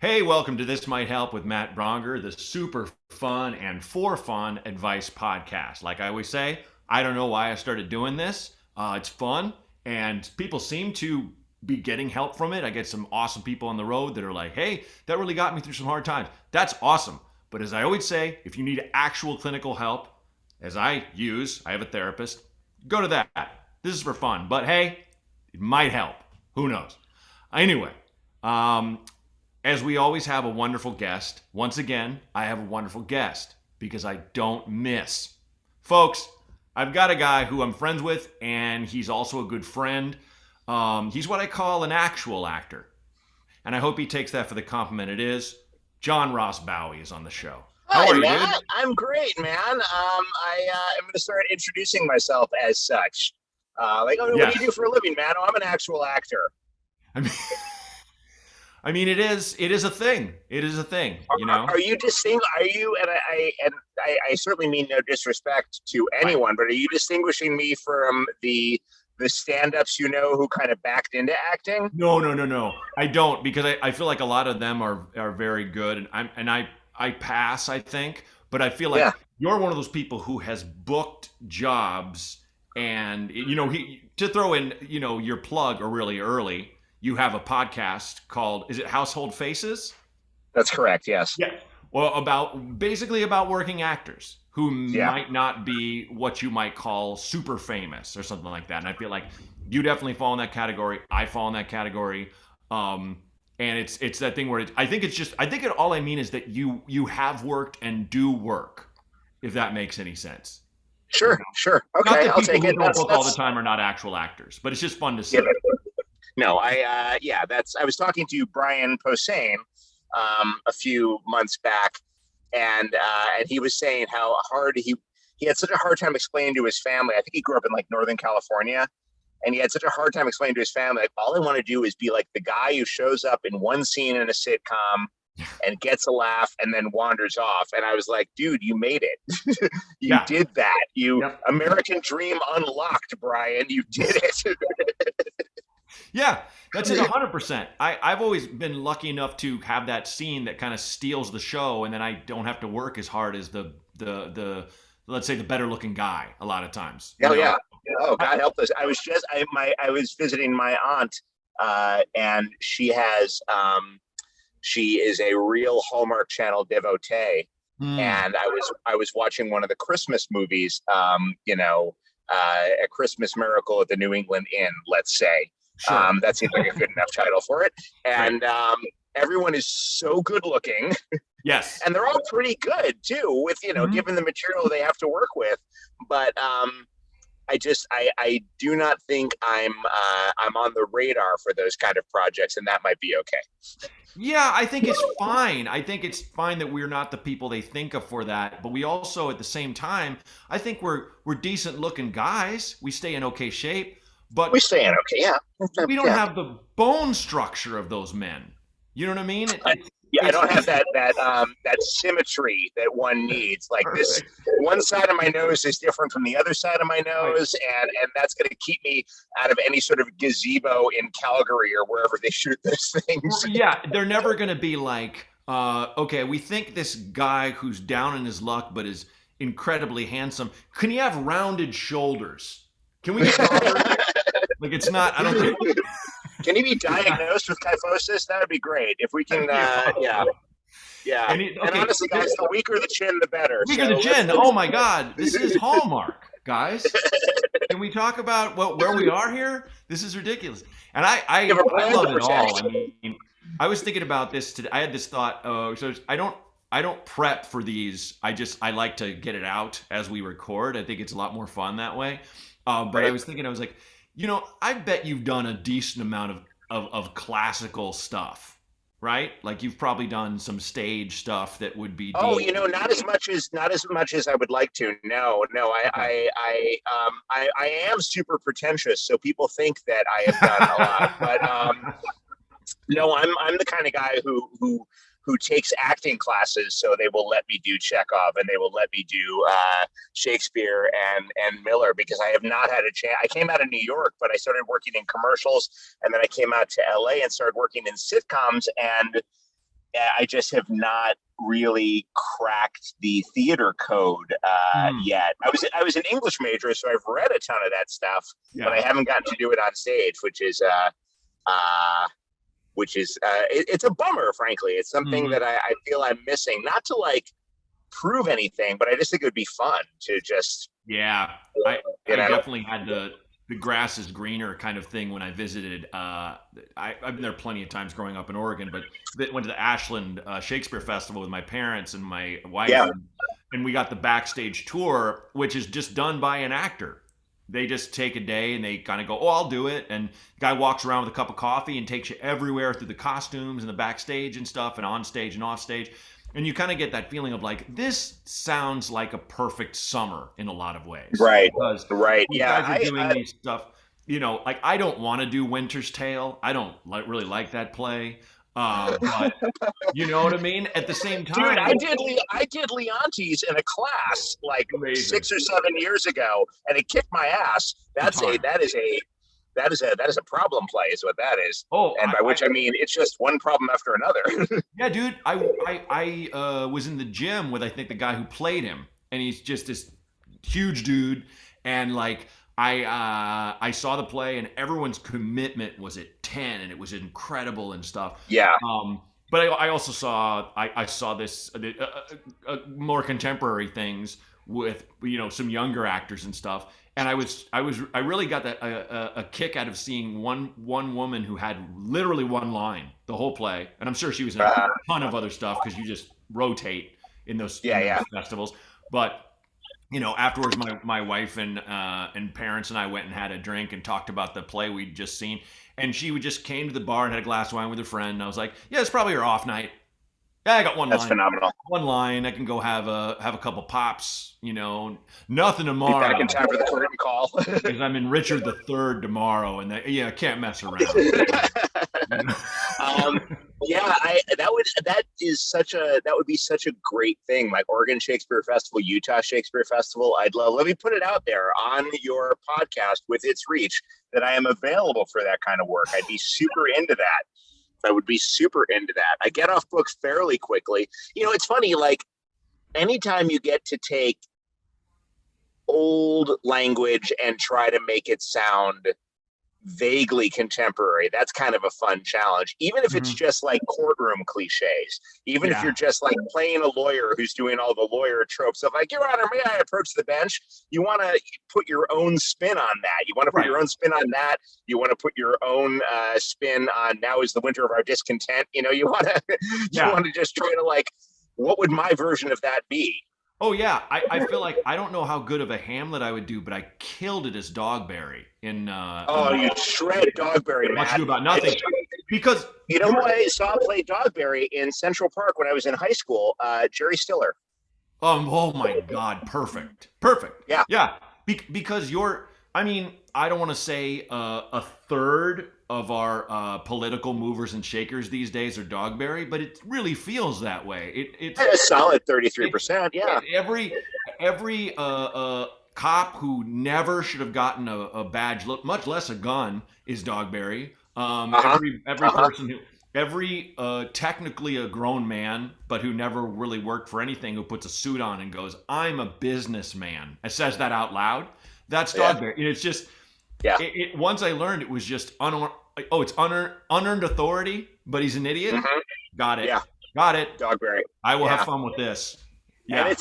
Hey, welcome to This Might Help with Matt Braunger, the super fun and for fun advice podcast. Like I always say, I don't know why I started doing this. It's fun, and people seem to be getting help from it. I get some awesome people on the road that are like, hey, that really got me through some hard times. That's awesome. But as I always say, if you need actual clinical help, as I have a therapist, go to that. This is for fun. But hey, it might help. Who knows? Anyway, um, as we always have a wonderful guest, once again, I have a wonderful guest because I don't miss. Folks, I've got a guy who I'm friends with, and he's also a good friend. He's what I call an actual actor. And I hope he takes that for the compliment it is. John Ross Bowie is on the show. How Hi, are you, dude? Matt. I'm great, man. I am going to start introducing myself as such. Oh, what do you do Yes. for a living, man? Oh, I'm an actual actor. I mean, it is a thing. It is a thing, you Are know? you distinct? Are you? And I certainly mean no disrespect to Right. anyone, but are you distinguishing me from the stand-ups who kind of backed into acting? No, no, no, no. I don't because I feel like a lot of them are very good, and I pass. I think, but I feel Yeah. like you're one of those people who has booked jobs, and to throw in your plug or really early. You have a podcast called, is it Household Faces? That's correct. Yes. Yeah. Well, basically about working actors who Yeah. might not be what you might call super famous or something like that. And I feel like you definitely fall in that category. I fall in that category. Um, and it's that thing where all I mean is that you have worked and do work, if that makes any sense. You Sure. know? Sure. Not Okay. that I'll people take who it. don't book all the time are not actual actors, but it's just fun to Yeah. say. No, yeah, I was talking to Brian Posehn a few months back, and he was saying how hard he had such a hard time explaining to his family. I think he grew up in like Northern California, and he had such a hard time explaining to his family, like, all I want to do is be like the guy who shows up in one scene in a sitcom and gets a laugh and then wanders off. And I was like, dude, you made it. You Yeah. did that. You Yep. American dream unlocked, Brian. You did it. Yeah, that's it 100%. I've always been lucky enough to have that scene that kind of steals the show, and then I don't have to work as hard as the let's say the better looking guy a lot of times, you Oh know? yeah. Oh, I, God help us. I was visiting my aunt, and she is a real Hallmark Channel devotee, hmm, and I was watching one of the Christmas movies, A Christmas Miracle at the New England Inn, let's say. sure. That seems like a good enough title for it. Great. And everyone is so good looking, Yes. and they're all pretty good too, with Hmm. given the material they have to work with. But I do not think I'm on the radar for those kind of projects, and that might be okay. Yeah, I think it's fine. I think it's fine that we're not the people they think of for that, but we also at the same time, I think we're decent looking guys. We stay in okay shape, We but staying okay, yeah, we don't yeah. have the bone structure of those men. You know what I mean? I, yeah, I It's don't have that symmetry that one needs. Like this, perfect. one side of my nose is different from the other side of my Right. nose, and that's going to keep me out of any sort of gazebo in Calgary or wherever they shoot those things. Yeah, they're never going to be like, okay, we think this guy who's down in his luck but is incredibly handsome. Can he have rounded shoulders? Can we get Robert? Like, it's not, I don't think, Can he be diagnosed with kyphosis? That would be great if we can. that'd be Yeah, awesome. yeah. And Okay, honestly, guys, the weaker the chin, the better. weaker the So let's chin. let's. Oh my God, this is Hallmark, guys. Can we talk about where we are here? This is ridiculous. And Give a I brand to love it all. protect. I mean, I was thinking about this today. I had this thought. So I don't prep for these. I like to get it out as we record. I think it's a lot more fun that way. But I Right. was thinking, I was like, I bet you've done a decent amount of classical stuff, right? Like you've probably done some stage stuff that would be Oh, deemed. not as much as I would like to. No, no. Okay. I am super pretentious, so people think that I have done a lot. But no, I'm the kind of guy who takes acting classes, so they will let me do Chekhov and they will let me do Shakespeare and Miller, because I have not had a chance. I came out of New York, but I started working in commercials, and then I came out to LA and started working in sitcoms, and I just have not really cracked the theater code Mm, yet. I was an English major, so I've read a ton of that stuff, but yeah. I haven't gotten to do it on stage, uh, it's a bummer. Frankly, it's something Hmm. that I feel I'm missing. Not to like prove anything, but I just think it would be fun to just Yeah, I you know. definitely had the grass is greener kind of thing when I visited. I've been there plenty of times growing up in Oregon, but went to the Ashland Shakespeare Festival with my parents and my wife, Yeah, and we got the backstage tour, which is just done by an actor. They just take a day and they kind of go, "Oh, I'll do it," and the guy walks around with a cup of coffee and takes you everywhere through the costumes and the backstage and stuff, and on stage and off stage. And you kind of get that feeling of like this sounds like a perfect summer in a lot of ways right, because right. these Yeah, guys are doing these stuff. Like I don't want to do Winter's Tale. I don't really like that play. But you know what I mean. At the same dude, time, I did Leontes in a class like amazing 6 or 7 years ago, and it kicked my ass. it's hard. That is a problem play, is what that is. Oh, And by which I mean it's just one problem after another. yeah, dude. I was in the gym with I think the guy who played him, and he's just this huge dude, and like I saw the play, and everyone's commitment was at 10, and it was incredible and stuff. Yeah, But I also saw I saw this more contemporary things with some younger actors and stuff, and I really got a kick out of seeing one woman who had literally one line the whole play, and I'm sure she was in a uh, ton of other stuff because you just rotate in those yeah, yeah. festivals, but. Afterwards, my wife and parents and I went and had a drink and talked about the play we'd just seen. And she would just came to the bar and had a glass of wine with her friend. And I was like, "Yeah, it's probably her off night. Yeah, I got one That's line. phenomenal. One line. I can go have a couple pops. Nothing Be back in tomorrow time for the curtain call. because I'm in Richard the Third tomorrow, and I can't mess around." You know? um, yeah, that would be such a great thing. Like Oregon Shakespeare Festival, Utah Shakespeare Festival. I'd love. Let me put it out there on your podcast with its reach that I am available for that kind of work. I'd be super into that. I would be super into that. I get off books fairly quickly. It's funny. Like anytime you get to take old language and try to make it sound vaguely contemporary, that's kind of a fun challenge, even if it's Mhm. just like courtroom cliches, even if you're Yeah. just like playing a lawyer who's doing all the lawyer tropes of like, Your Honor, may I approach the bench. You want to put your own spin on that. You want to put Right. your own spin on that. You want to put your own spin on now is the winter of our discontent. You want to you Yeah. want to just try to like, what would my version of that be? Oh yeah, I feel like I don't know how good of a Hamlet I would do, but I killed it as Dogberry Oh, in you shred Dogberry, Much Matt. Ado About Nothing because You know who I saw play Dogberry in Central Park when I was in high school? Jerry Stiller. oh my God, perfect, Yeah, yeah, because I mean I don't want to say a third of our political movers and shakers these days are Dogberry, but it really feels that way. a solid It's 33%. Yeah, every cop who never should have gotten a badge, much less a gun, is Dogberry. uh huh, Every uh huh. person who every technically a grown man, but who never really worked for anything, who puts a suit on and goes, "I'm a businessman," and says that out loud. That's Yeah, Dogberry. And it's just yeah. once I learned it was just it's unearned authority, but he's an idiot. Hmm. Got it. Yeah, Got it. Dogberry. I will have Yeah, fun with this. and Yeah.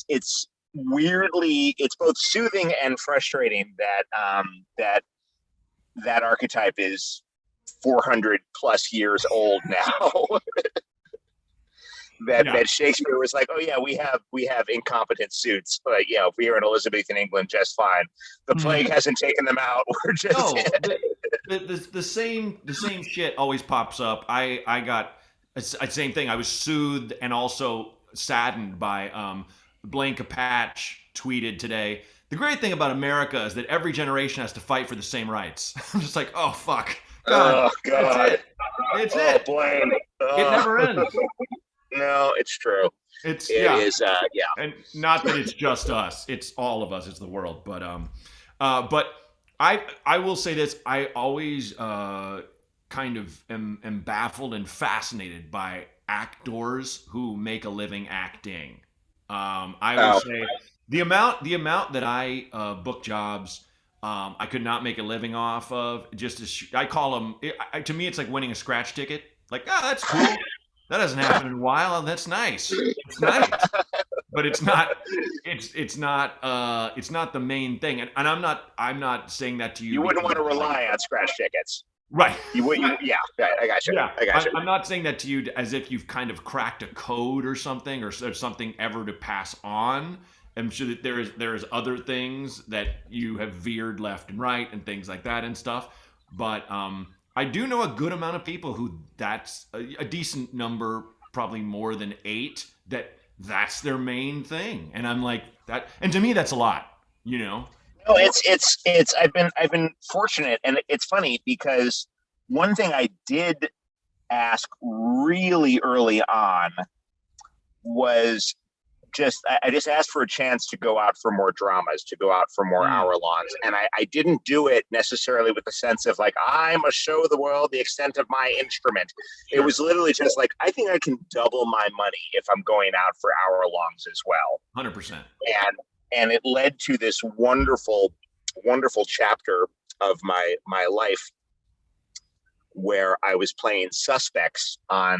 it's weirdly, it's both soothing and frustrating that archetype is 400 plus years old now. that Yeah. that Shakespeare was like, oh yeah, we have incompetent suits, but yeah, we're in Elizabethan England just fine. The Mhm. plague hasn't taken them out. We're just No, the same shit always pops up. I got same thing. I was soothed and also saddened by Blaine Capatch tweeted today. The great thing about America is that every generation has to fight for the same rights. I'm just like, oh fuck, God, oh that's god, it. It's oh it. Blaine. It never ends. No, it's true. It's It yeah, is. Yeah, and not that it's just us. It's all of us. It's the world. But I will say this. I always kind of am baffled and fascinated by actors who make a living acting. I will Oh, say the amount that I book jobs, I could not make a living off of. Just I call them. To me, it's like winning a scratch ticket. Like, oh, that's cool. That hasn't happened in a while, and that's nice. It's nice, but it's not. It's not the main thing. And I'm not saying that to you you wouldn't because want to like rely on scratch tickets. right. You would, yeah, I got you. Yeah, I got you. I'm not saying that to you as if you've kind of cracked a code or something, or there's something ever to pass on. I'm sure that there is other things that you have veered left and right and things like that and stuff. But I do know a good amount of people who that's a decent number, probably more than eight, that's their main thing. And I'm like that, and to me that's a lot. You know? No, it's. I've been fortunate, and it's funny because one thing I did ask really early on was I just asked for a chance to go out for more dramas, to go out for more Mm, hour longs, and I didn't do it necessarily with the sense of like I must show the world the extent of my instrument. It sure, was literally just like I think I can double my money if I'm going out for hour longs as well, 100%. and it led to this wonderful chapter of my life where I was playing suspects on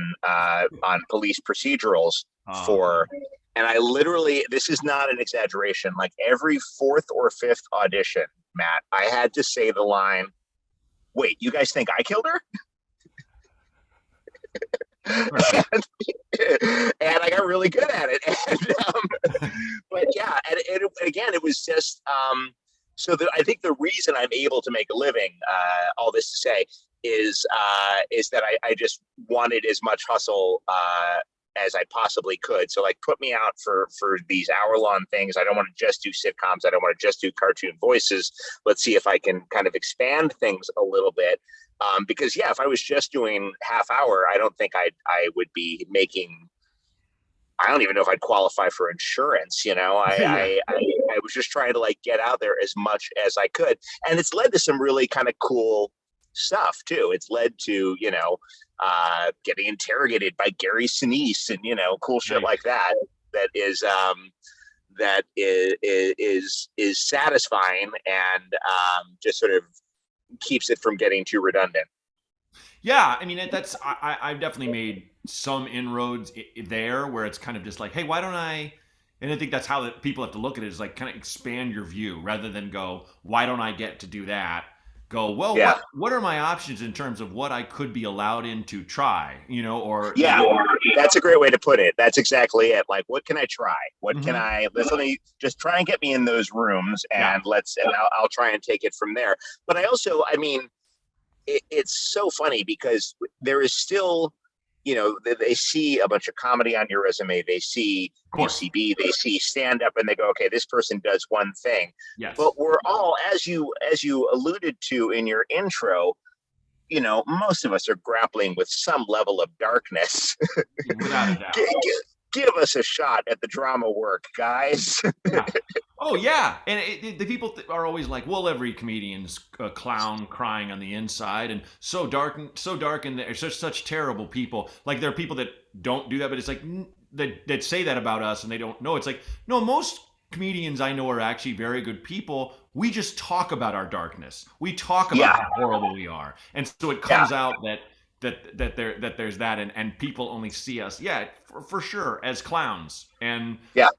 police procedurals Uh, for, and I literally, this is not an exaggeration, like every fourth or fifth audition, Matt, I had to say the line, "Wait, you guys think I killed her?" and, and I got really good at it. But yeah, and again, it was just I think the reason I'm able to make a living, all this to say, is that I just wanted as much hustle as I possibly could. So like put me out for these hour long things. I don't want to just do sitcoms. I don't want to just do cartoon voices. Let's see if I can kind of expand things a little bit. Because yeah, if I was just doing half hour, I don't think I would be making. I don't even know if I'd qualify for insurance. You know, yeah. I was just trying to like get out there as much as I could, and it's led to some really kind of cool stuff too. It's led to getting interrogated by Gary Sinise and cool shit Nice. like that. That is is satisfying and just sort of keeps it from getting too redundant. Yeah, I mean that's I've definitely made some inroads there where it's kind of just like, hey, why don't I? And I think that's how people have to look at it is like kind of expand your view rather than go, why don't I get to do that? Go, well, Yeah. what are my options in terms of what I could be allowed in to try, or Yeah, that's a great way to put it. That's exactly it. Like, what can I try? What can Mhm. I? Let me just try and get me in those rooms, Yeah, and I'll try and take it from there. But I also, I mean, it's so funny because there is still, they see a bunch of comedy on your resume. They see of course. UCB. They see stand up, and they go, okay, this person does one thing. Yes, But we're all, as you alluded to in your intro, most of us are grappling with some level of darkness. without a doubt. Give us a shot at the drama work, guys. Yeah. Oh yeah, and the people are always like, "Well, every comedian's a clown crying on the inside, and so dark, and they're such terrible people." Like there are people that don't do that, but it's like that say that about us, and they don't know. It's like no, most comedians I know are actually very good people. We just talk about our darkness. We talk about Yeah, how horrible we are, and so it yeah, comes out that there's that, and people only see us, yeah, for sure, as clowns, and yeah,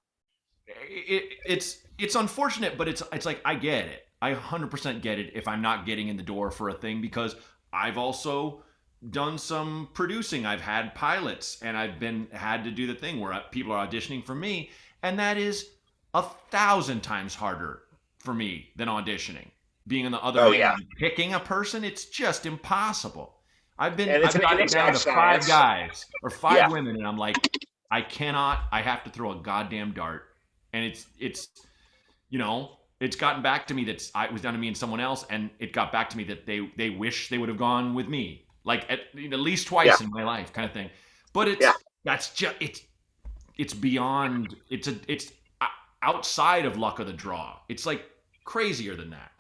it's unfortunate, but it's like I get it. I 100% get it if I'm not getting in the door for a thing because I've also done some producing. I've had pilots and I've been had to do the thing where people are auditioning for me, and that is 1,000 times harder for me than auditioning. Being on the other oh hand yeah, and picking a person, it's just impossible. and I've an gotten it down exact to five science. guys or five Yeah, women, and I'm like, I cannot. I have to throw a goddamn dart, and it's gotten back to me that it was done to me and someone else, and it got back to me that they wish they would have gone with me, like at least yeah, twice in my life, kind of thing. But yeah. that's just it's beyond it's outside of luck of the draw. It's like crazier than that.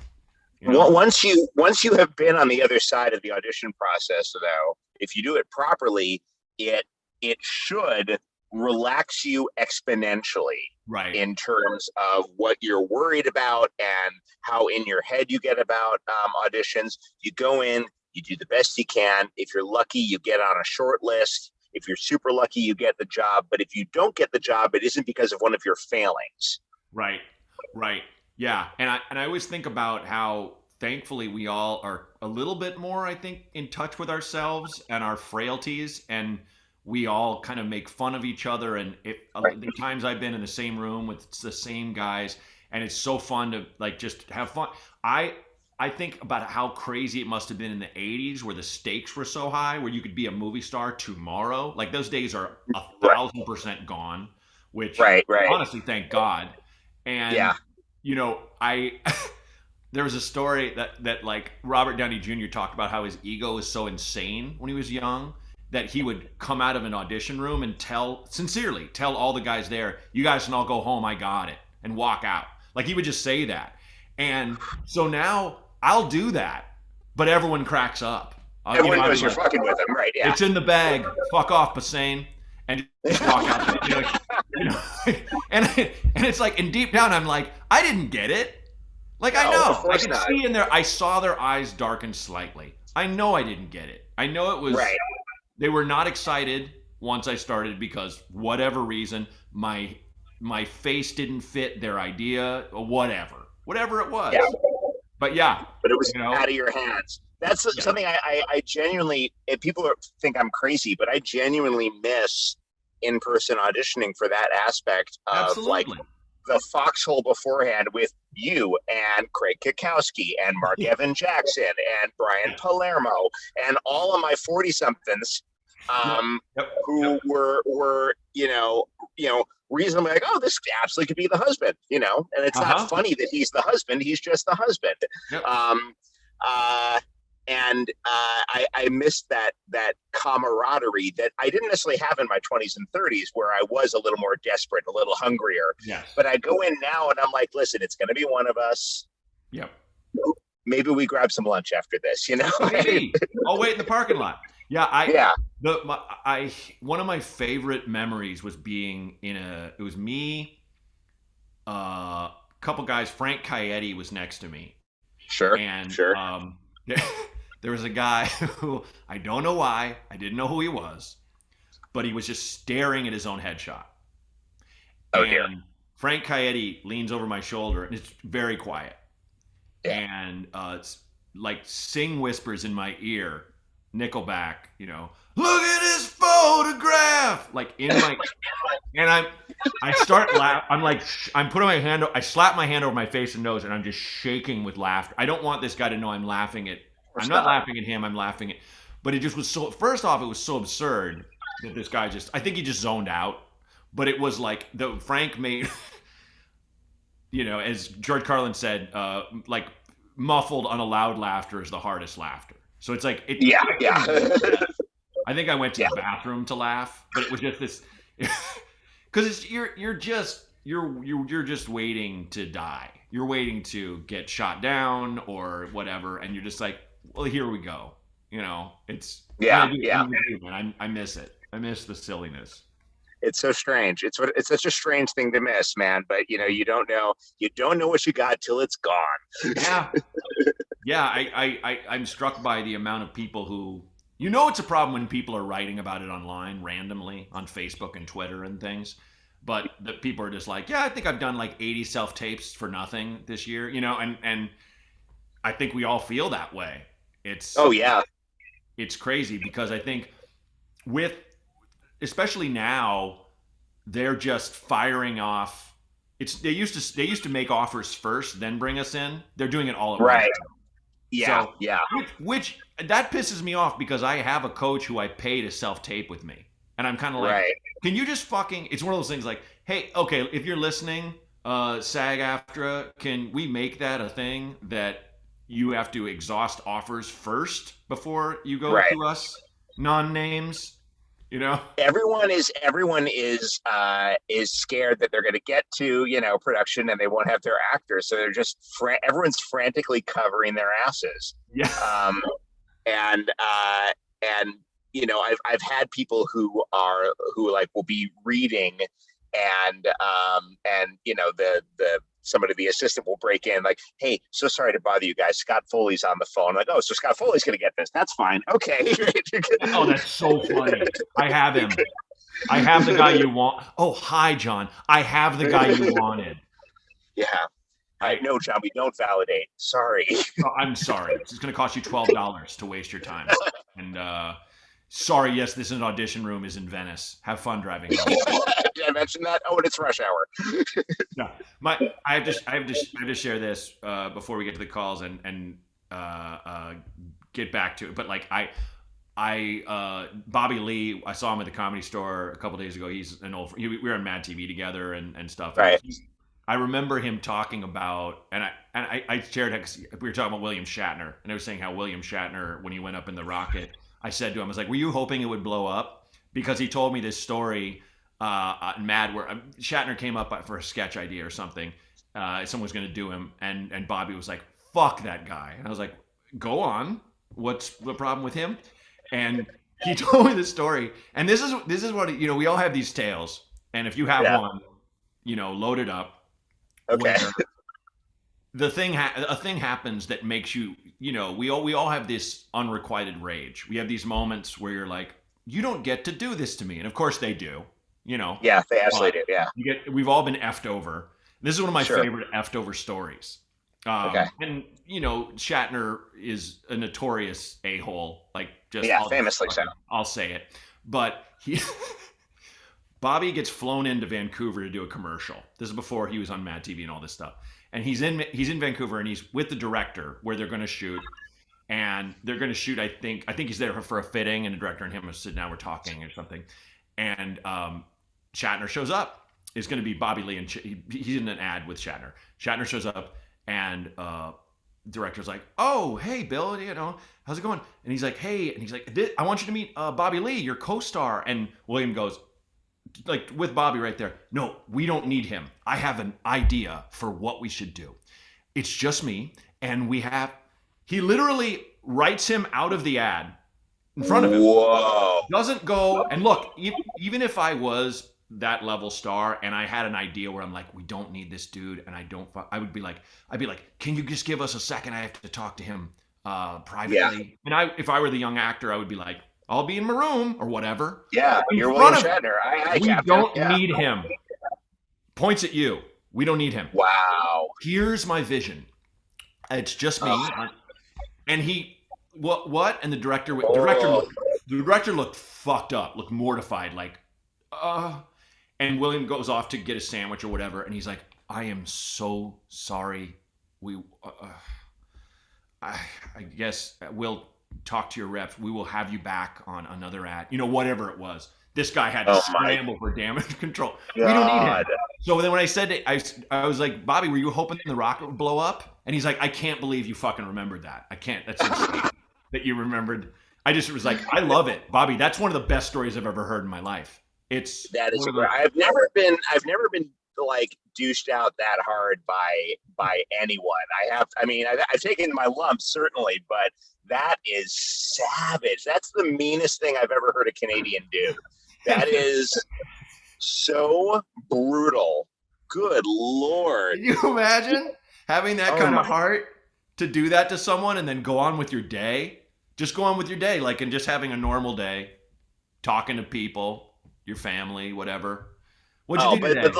you know? Once you have been on the other side of the audition process, though, if you do it properly, it it should relax you exponentially Right. in terms of what you're worried about and how in your head you get about auditions. You go in, you do the best you can. If you're lucky, you get on a short list. If you're super lucky, you get the job. But if you don't get the job, it isn't because of one of your failings. Right. Right. Yeah. And I always think about how thankfully we all are a little bit more, I think, in touch with ourselves and our frailties, and we all kind of make fun of each other. And the times I've been in the same room with the same guys, and it's so fun to like just have fun. I I think about how crazy it must have been in the 80s where the stakes were so high, where you could be a movie star tomorrow. Like those days are a Right, 1000% gone, which right. honestly, thank God. And Yeah. I there was a story that like Robert Downey Jr. talked about how his ego was so insane when he was young that he would come out of an audition room and sincerely tell all the guys there, "You guys can all go home. I got it," and walk out. Like he would just say that. And so now I'll do that, but everyone cracks up. Everyone I'll be knows you're like, fucking with them, right? Yeah. "It's in the bag. Fuck off, Bassane," and just walk out there. You know, and it's like, and deep down, I'm like, I didn't get it. Like I No, of know, I course could not. see in there. I saw their eyes darken slightly. I know I didn't get it. I know it was. Right. They were not excited once I started because whatever reason, my face didn't fit their idea or whatever it was. Yeah. But yeah, But it was you know, out of your hands. That's yeah, something I genuinely, people think I'm crazy, but I genuinely miss in-person auditioning for that aspect of like absolutely. the foxhole beforehand with you and Craig Kikowski and Mark Evan Jackson and Brian Yeah. Palermo and all of my 40 somethings Yep. Yep. who Yep. were reasonably like, oh, this absolutely could be the husband, and it's Uh not huh. funny that he's the husband, he's just the husband. Yep. um, uh, and I missed that camaraderie that I didn't necessarily have in my 20s and 30s, where I was a little more desperate, a little hungrier. Yes. But I go in now and I'm like, listen, it's going to be one of us. Yep. Maybe we grab some lunch after this, Maybe. I'll wait in the parking lot. Yeah, Yeah, I one of my favorite memories was being it was me, a couple guys. Frank Caetti was next to me, sure, and sure. there was a guy who I don't know why, I didn't know who he was, but he was just staring at his own headshot. Oh dear. And Frank Caetti leans over my shoulder, and it's very quiet, Yeah. and it's like sing whispers in my ear, Nickelback, look at his photograph, like in my, and I start laugh. I'm like, I'm putting my hand, I slap my hand over my face and nose, and I'm just shaking with laughter. I don't want this guy to know I'm laughing at. I'm not Stop. laughing at him. I'm laughing at, but it just was so. First off, it was so absurd that this guy just. I think he just zoned out. But it was like the Frank made, as George Carlin said, like muffled, unallowed laughter is the hardest laughter. So it's like it. Yeah, I yeah. couldn't do it. I think I went to Yeah. the bathroom to laugh, but it was just this, because you're just waiting to die. You're waiting to get shot down or whatever, and you're just like, well, here we go. It's Yeah, what yeah. do you do, man? I miss it. I miss the silliness. It's so strange. It's such a strange thing to miss, man. But you don't know what you got till it's gone. Yeah, yeah. I'm struck by the amount of people who, it's a problem when people are writing about it online randomly on Facebook and Twitter and things, but the people are just like, yeah, I think I've done like 80 self tapes for nothing this year, and I think we all feel that way. It's Oh yeah, it's crazy because I think with especially now they're just firing off. They used to make offers first, then bring us in. They're doing it all at once. right. Yeah, So, yeah. which that pisses me off because I have a coach who I pay to self tape with me, and I'm kind of like, Right. can you just fucking? It's one of those things like, hey, okay, if you're listening, SAG-AFTRA, can we make that a thing that you have to exhaust offers first before you go Right. to us, non names? You know? Everyone is scared that they're going to get to production and they won't have their actors, so they're just everyone's frantically covering their asses. Yeah. um, and and I've had people who like will be reading, and the somebody, the assistant, will break in like, hey, so sorry to bother you guys, Scott Foley's on the phone. Like, oh, so Scott Foley's gonna get this, that's fine, okay. Oh, that's so funny. I have him. I have the guy you want. Oh, hi, John. I have the guy you wanted. Yeah, I I, know, John, we don't validate, sorry. oh, I'm sorry. It's going to cost you $12 to waste your time. And sorry, yes, this is an audition room is in Venice. Have fun driving home. Did I mention that? Oh, and it's rush hour. Yeah, I have to share this before we get to the calls and get back to it. But like Bobby Lee, I saw him at the Comedy Store a couple days ago. He's an old. We were on Mad TV together and stuff. Right. I remember him talking about, and I shared it 'cause we were talking about William Shatner, and I was saying how William Shatner, when he went up in the rocket, I said to him, I was like, "Were you hoping it would blow up?" Because he told me this story on Mad where Shatner came up for a sketch idea or something. Someone was going to do him, and Bobby was like, "Fuck that guy," and I was like, "Go on. What's the problem with him?" And he told me this story, and this is what we all have these tales, and if you have Yeah. one, load it up. Okay. Where a thing happens that makes we all have this unrequited rage. We have these moments where you're like, you don't get to do this to me, and of course they do, Yeah, they but absolutely do. Yeah. we've all been effed over. This is one of my Sure. favorite effed over stories. Okay. And Shatner is a notorious a-hole, like just Yeah, famously so. I'll say it, but he Bobby gets flown into Vancouver to do a commercial. This is before he was on Mad TV and all this stuff. And he's in Vancouver and he's with the director where they're going to shoot. And they're going to shoot. I think he's there for a fitting, and the director and him are sitting down, we're talking or something. And Shatner shows up. It's going to be Bobby Lee, and he's in an ad with Shatner. Shatner shows up, and director's like, "Oh, hey, Bill, how's it going?" And he's like, "Hey," and he's like, "I want you to meet Bobby Lee, your co-star." And William goes, like with Bobby right there, "No, we don't need him. I have an idea for what we should do. It's just me, and he literally writes him out of the ad in front of him. Whoa. Doesn't go and look, even if I was that level star and I had an idea where I'm like, we don't need this dude, and I would be like, can you just give us a second? I have to talk to him privately. Yeah. And if I were the young actor, I would be like, I'll be in my room or whatever. Yeah, In you're front William of Shatner. I We Captain. don't Yeah. need him. Points at you. We don't need him. Wow. Here's my vision. It's just me. Oh. And he, what? And the director Oh. looked fucked up, looked mortified, like, and William goes off to get a sandwich or whatever, and he's like, "I am so sorry. I guess we'll talk to your reps. We will have you back on another ad. Whatever it was." This guy had to scramble for damage control. We don't need him. So then when I said it, I was like, "Bobby, were you hoping the rocket would blow up?" And he's like, "I can't believe you fucking remembered that. I can't. That's insane that you remembered." I just was like, I love it, Bobby. That's one of the best stories I've ever heard in my life. That is. I've never been like douched out that hard by anyone. I've taken my lumps certainly, but that is savage. That's the meanest thing I've ever heard a Canadian do. That is so brutal. Good Lord. Can you imagine having that kind of heart to do that to someone and then go on with your day? Just go on with your day, and just having a normal day, talking to people, your family, whatever. What'd you do today? But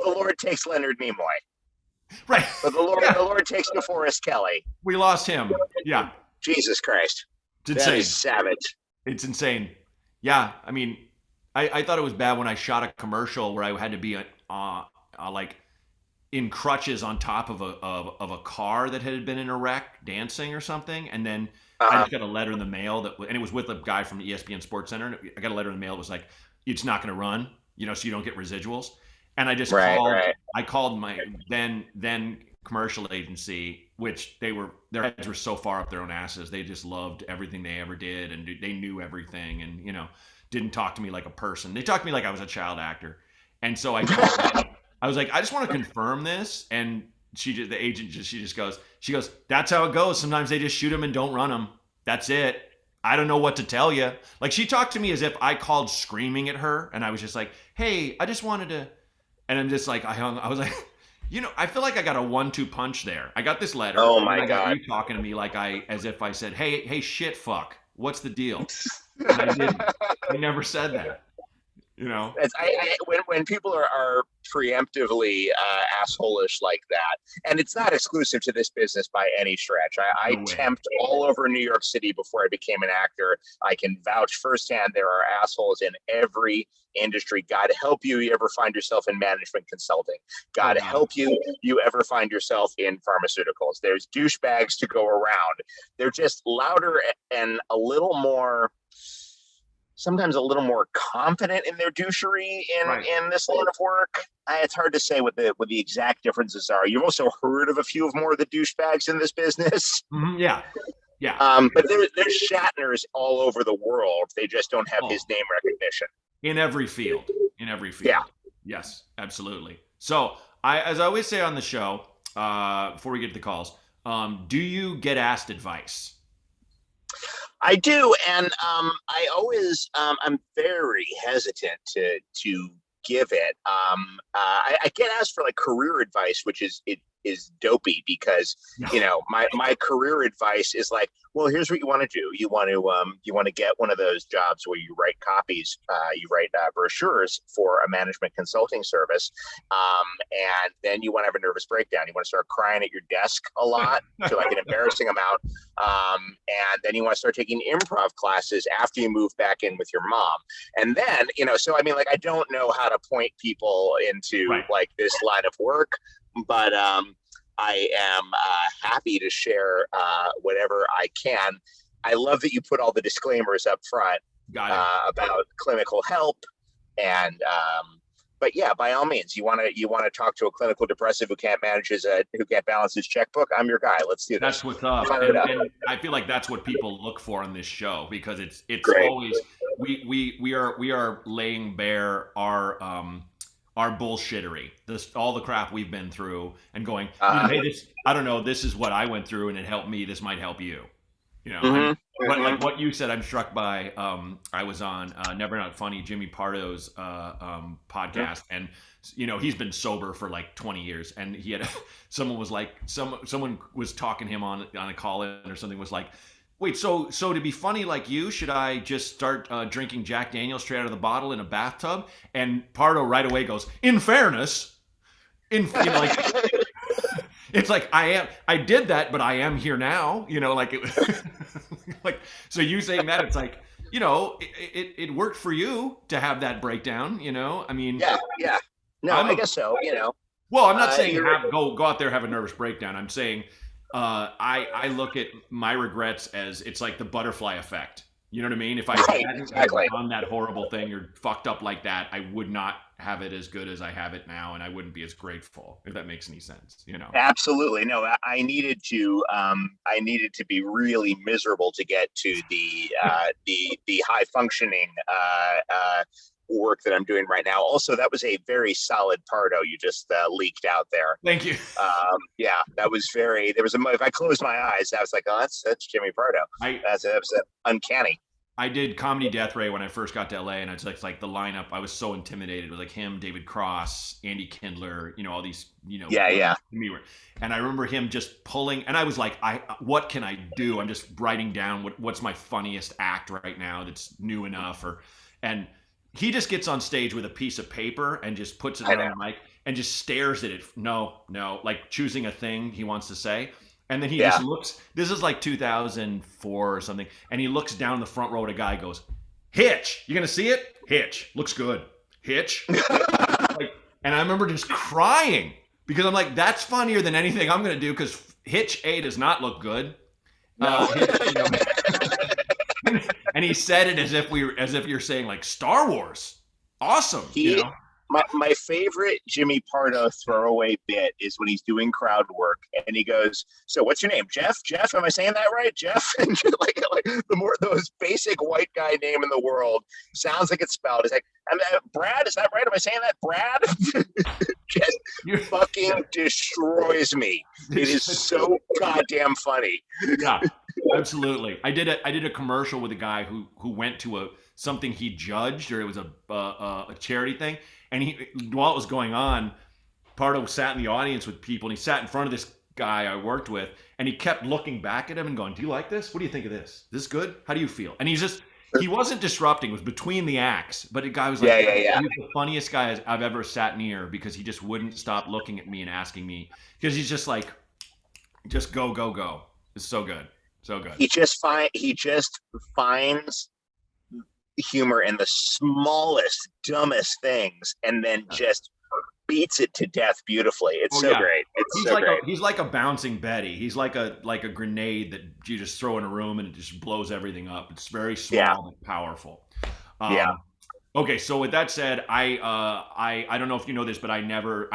the Lord takes Leonard Nimoy. Right. But the Lord takes DeForest Kelly. We lost him. Yeah. Jesus Christ. It's insane. That is savage. It's insane. Yeah. I thought it was bad when I shot a commercial where I had to be like in crutches on top of a car that had been in a wreck, dancing or something, and then I just got a letter in the mail and it was with a guy from the ESPN Sports Center. And I got a letter in the mail that was like, "It's not going to run, so you don't get residuals." And I just called. Right. I called my then commercial agency, which their heads were so far up their own asses. They just loved everything they ever did, and they knew everything, and didn't talk to me like a person. They talked to me like I was a child actor. And so I called. I was like, I just want to confirm this, and the agent she just goes, that's how it goes. Sometimes they just shoot them and don't run them. That's it. I don't know what to tell you. Like, she talked to me as if I called screaming at her, and I was just like, hey, I just wanted to, and I'm just like, I was like, I feel like I got a 1-2 punch there. I got this letter. Oh my and I got God. you talking to me as if I said, hey, shit, fuck, what's the deal? And I didn't. I never said that. When people are preemptively assholish like that, and it's not exclusive to this business by any stretch. I No way. temped all over New York City before I became an actor. I can vouch firsthand there are assholes in every industry. God help you ever find yourself in management consulting. God help you ever find yourself in pharmaceuticals. There's douchebags to go around. They're just louder and sometimes a little more confident in their douchery in this line of work. It's hard to say what the exact differences are. You've also heard of a few of more of the douchebags in this business. Mm-hmm, yeah. But there's Shatners all over the world. They just don't have his name recognition. In every field. Yeah. Yes, absolutely. So as I always say on the show, before we get to the calls, do you get asked advice? I do, and I always I'm very hesitant to give it. I get asked for like career advice, which is dopey because my career advice is like, well, here's what you want to do. You want to get one of those jobs where you write copies, you write brochures for a management consulting service, and then you want to have a nervous breakdown. You want to start crying at your desk a lot to like an embarrassing amount, and then you want to start taking improv classes after you move back in with your mom. And then so I mean, like, I don't know how to point people into like this line of work, but I am happy to share whatever I can. I love that you put all the disclaimers up front about clinical help, and but yeah, by all means, you want to talk to a clinical depressive who can't balance his checkbook. I'm your guy. Let's do this. That's what's up. And I feel like that's what people look for on this show, because it's great. Always we are laying bare our bullshittery, all the crap we've been through, and going, hey, I don't know, this is what I went through and it helped me. This might help you. But like what you said, I'm struck by. I was on Never Not Funny, Jimmy Pardo's podcast, and he's been sober for like 20 years, and he had someone was talking to him on a call-in or something, was like, wait, so to be funny like you, should I just start drinking Jack Daniels straight out of the bottle in a bathtub? And Pardo right away goes, in fairness, like. It's like, I did that, but I am here now, like it, like, so you saying that, it's like, it worked for you to have that breakdown, I mean, yeah. No, I guess so, Well, I'm not saying go out there, have a nervous breakdown. I'm saying, I look at my regrets as it's like the butterfly effect. You know what I mean? If I hadn't done that horrible thing or fucked up like that, I would not have it as good as I have it now, and I wouldn't be as grateful, if that makes any sense. Absolutely. No, I needed to be really miserable to get to the high functioning work that I'm doing right now. Also, that was a very solid Pardo you just leaked out there. Thank you. Yeah, that was very. If I closed my eyes, I was like, oh, that's Jimmy Pardo. That's uncanny. I did Comedy Death Ray when I first got to LA, and it's like the lineup. I was so intimidated. It was like him, David Cross, Andy Kindler, all these, Yeah. And I remember him just pulling, and I was like, what can I do? I'm just writing down what's my funniest act right now that's new enough, and he just gets on stage with a piece of paper and just puts it on the mic and just stares at it. No, like choosing a thing he wants to say. And then he just looks, this is like 2004 or something. And he looks down the front row at a guy, goes, Hitch, you going to see it? Hitch, looks good. Hitch. And I remember just crying because I'm like, that's funnier than anything I'm going to do, because Hitch A does not look good. No. And he said it as if you're saying like Star Wars. Awesome. my favorite Jimmy Pardo throwaway bit is when he's doing crowd work and he goes, "So what's your name, Jeff? Jeff, am I saying that right, Jeff?" And like the most basic white guy name in the world sounds like it's spelled. It's like, Brad, is that right? Am I saying that, Brad? Just You're, fucking destroys me. It is so goddamn funny. yeah, absolutely. I did a commercial with a guy who went to something he judged, or it was a charity thing, and while it was going on, Pardo sat in the audience with people, and he sat in front of this guy I worked with, and he kept looking back at him and going, "Do you like this? What do you think of this? This good? How do you feel?" And he wasn't disrupting; it was between the acts. But the guy was like, Yeah. "He's the funniest guy I've ever sat near," because he just wouldn't stop looking at me and asking me, because he's just like, just go, go, go. It's so good. So good. He just finds humor in the smallest, dumbest things, and then just beats it to death beautifully. It's so great. It's so great. He's like a bouncing Betty. He's like a grenade that you just throw in a room and it just blows everything up. It's very small but powerful. Yeah. Okay, so with that said, I don't know if you know this, but I never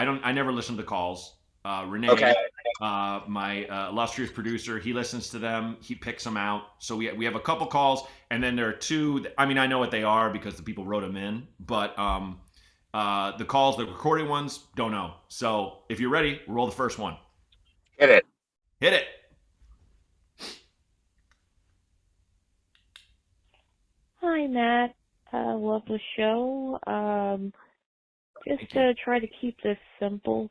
listen to the calls. Renee, Okay. my illustrious producer, he listens to them. He picks them out. So we have a couple calls, and then there are two. I mean, I know what they are because the people wrote them in, but the calls, the recording ones, don't know. So if you're ready, roll the first one. Hit it. Hit it. Hi, Matt. Love the show. Just try to keep this simple.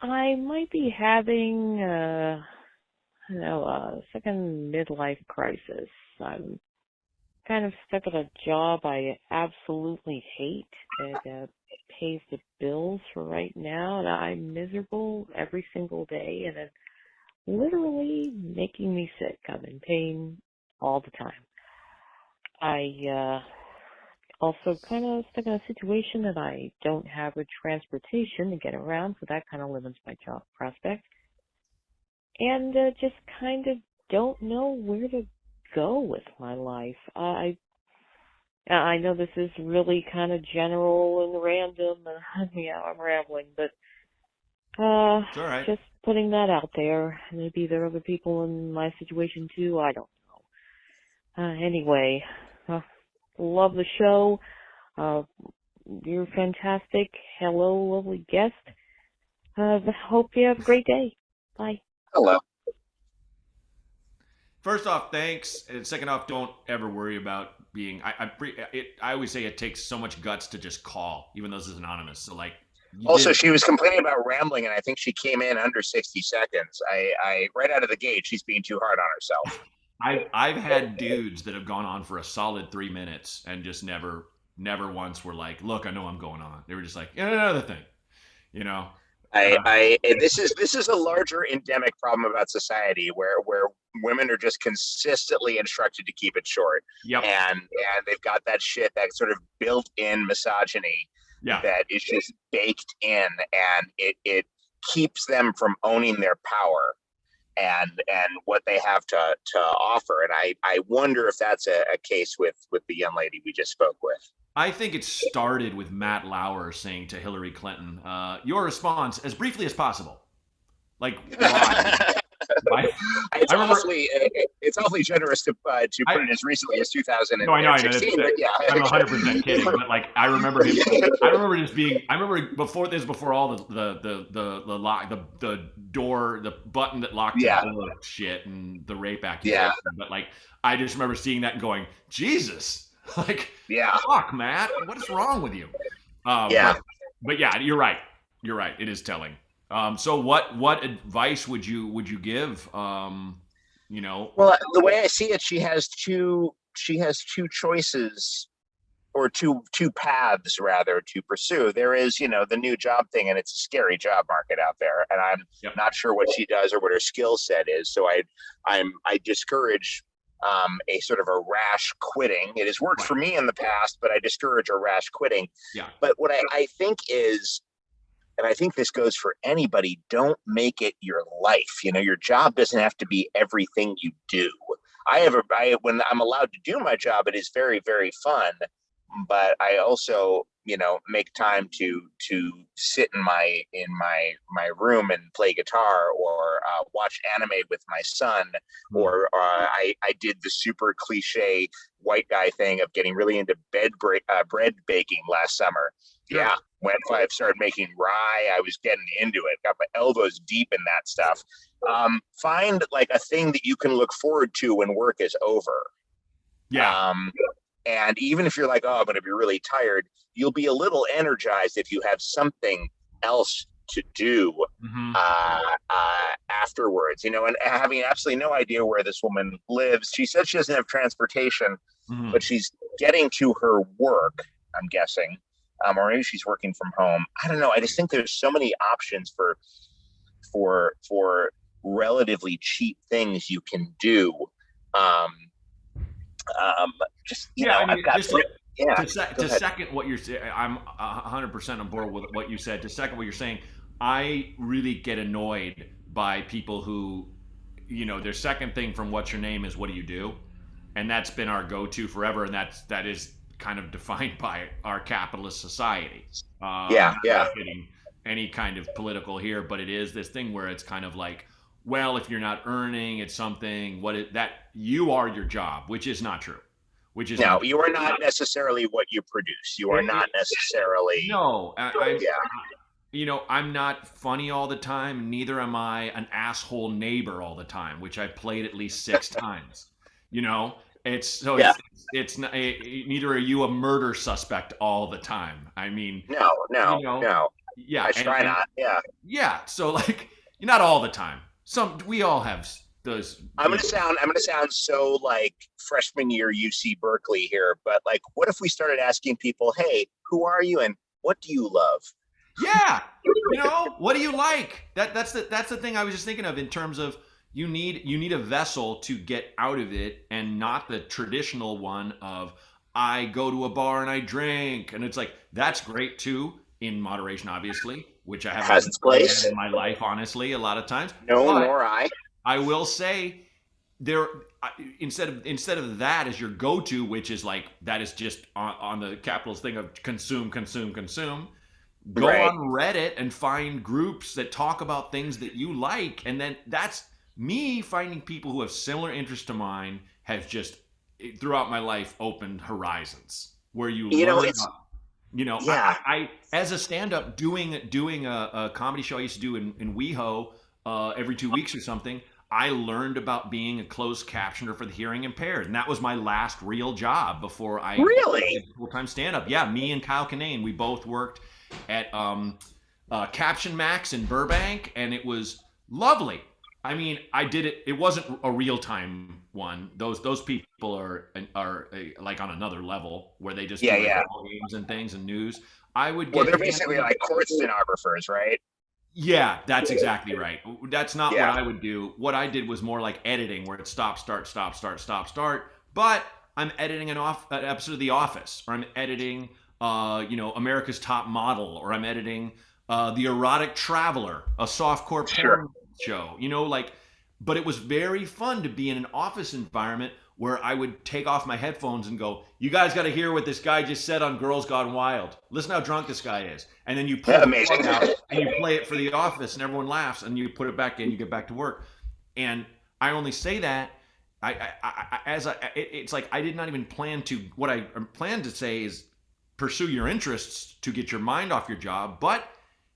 I might be having, a second midlife crisis. I'm kind of stuck at a job I absolutely hate. It pays the bills for right now, and I'm miserable every single day, and it's literally making me sick. I'm in pain all the time. I also kind of stuck in a situation that I don't have a transportation to get around, so that kind of limits my job prospect. And just kind of don't know where to go with my life. I know this is really kind of general and random, and yeah, I'm rambling, but It's all right. just putting that out there. Maybe there are other people in my situation too. I don't know. Anyway, love the show. You're fantastic. Hello, lovely guest. Hope you have a great day. Bye. Hello. First off, thanks. And second off, don't ever worry about being. I always say it takes so much guts to just call, even though this is anonymous. So like. Also, she was complaining about rambling, and I think she came in under 60 seconds. I right out of the gate, she's being too hard on herself. I've had dudes that have gone on for a solid 3 minutes and just never once were like, "Look, I know I'm going on." They were just like, "Yeah, another thing," you know. This is a larger endemic problem about society where women are just consistently instructed to keep it short. Yep. And they've got that shit, that sort of built-in misogyny that is just baked in, and it keeps them from owning their power and what they have to offer. And I wonder if that's a case with the young lady we just spoke with. I think it started with Matt Lauer saying to Hillary Clinton, "Your response as briefly as possible." Like, why? It's awfully generous to put it as recently as 2016. No, I know. But yeah, I'm 100% kidding. But like, I remember him. I remember before all the lock, the door, the button that locked the door shit, and the rape accusation. Yeah. But like, I just remember seeing that and going, Jesus. Like, fuck, Matt, what is wrong with you? But yeah, you're right. You're right. It is telling. So what advice would you give? Well, the way I see it, she has two choices, or two paths rather, to pursue. There is, the new job thing, and it's a scary job market out there, and I'm not sure what she does or what her skill set is. So I discourage a sort of a rash quitting. It has worked for me in the past, but I discourage a rash quitting. Yeah. But what I think is, and I think this goes for anybody, don't make it your life. Your job doesn't have to be everything you do. When I'm allowed to do my job, it is very, very fun. But I also, make time to sit in my room and play guitar, or watch anime with my son, or I did the super cliche white guy thing of getting really into bread baking last summer. Sure. Yeah, when I started making rye, I was getting into it. Got my elbows deep in that stuff. Find like a thing that you can look forward to when work is over. Yeah. And even if you're like, oh, I'm going to be really tired, you'll be a little energized if you have something else to do afterwards, and having absolutely no idea where this woman lives. She said she doesn't have transportation, but she's getting to her work, I'm guessing, or maybe she's working from home. I don't know. I just think there's so many options for relatively cheap things you can do. Just I've got to second what you're saying. I'm 100% on board with what you said. To second what you're saying, I really get annoyed by people who, their second thing from what's your name is what do you do, and that's been our go-to forever, and that is kind of defined by our capitalist society. I'm not getting any kind of political here, but it is this thing where it's kind of like, well, if you're not earning, it's something that you are your job, which is not true. You are not necessarily what you produce. You are not necessarily. No, I'm not funny all the time. Neither am I an asshole neighbor all the time, which I've played at least 6 times. It's not, neither are you a murder suspect all the time. I mean, no. Yeah, I try not. Yeah. Yeah. So like, not all the time. We all have those. I'm gonna sound so like freshman year UC Berkeley here, but like, what if we started asking people, hey, who are you and what do you love? Yeah, what do you like? That's the thing I was just thinking of in terms of you need a vessel to get out of it, and not the traditional one of I go to a bar and I drink, and it's like that's great too, in moderation, obviously, which I haven't has its place in my life, honestly, a lot of times. No, nor I. I will say instead of that as your go-to, which is like that is just on the capitalist thing of consume. Go on Reddit and find groups that talk about things that you like, and then that's me finding people who have similar interests to mine. Has just throughout my life opened horizons where you learn about. I as a stand-up doing a comedy show I used to do in WeHo every 2 weeks or something, I learned about being a closed captioner for the hearing impaired, and that was my last real job before I did full-time stand-up. Yeah, me and Kyle Kinane, we both worked at Caption Max in Burbank, and it was lovely. I mean, I did it. It wasn't a real-time one. Those people are like on another level where they just do games and things and news. They're basically like court stenographers, right? Yeah, that's exactly right. That's not what I would do. What I did was more like editing, where it's stop, start, stop, start, stop, start. But I'm editing an episode of The Office, or I'm editing, America's Top Model, or I'm editing The Erotic Traveler, a softcore porn show. But it was very fun to be in an office environment where I would take off my headphones and go, you guys got to hear what this guy just said on Girls Gone Wild. Listen how drunk this guy is. And then you pull it out and you play it for The Office, and everyone laughs, and you put it back in, you get back to work. And I only say that it's like I did not even plan to. What I planned to say is pursue your interests to get your mind off your job, but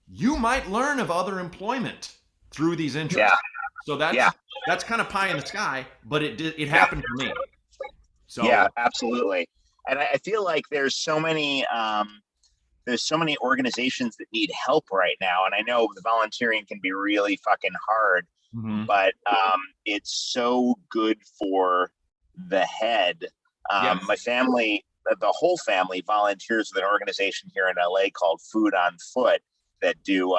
you might learn of other employment through these interests. Yeah. So that's kind of pie in the sky, but it happened for me. So yeah, absolutely. And I feel like there's so many organizations that need help right now. And I know the volunteering can be really fucking hard, but it's so good for the head. My family, the whole family volunteers with an organization here in LA called Food on Foot that do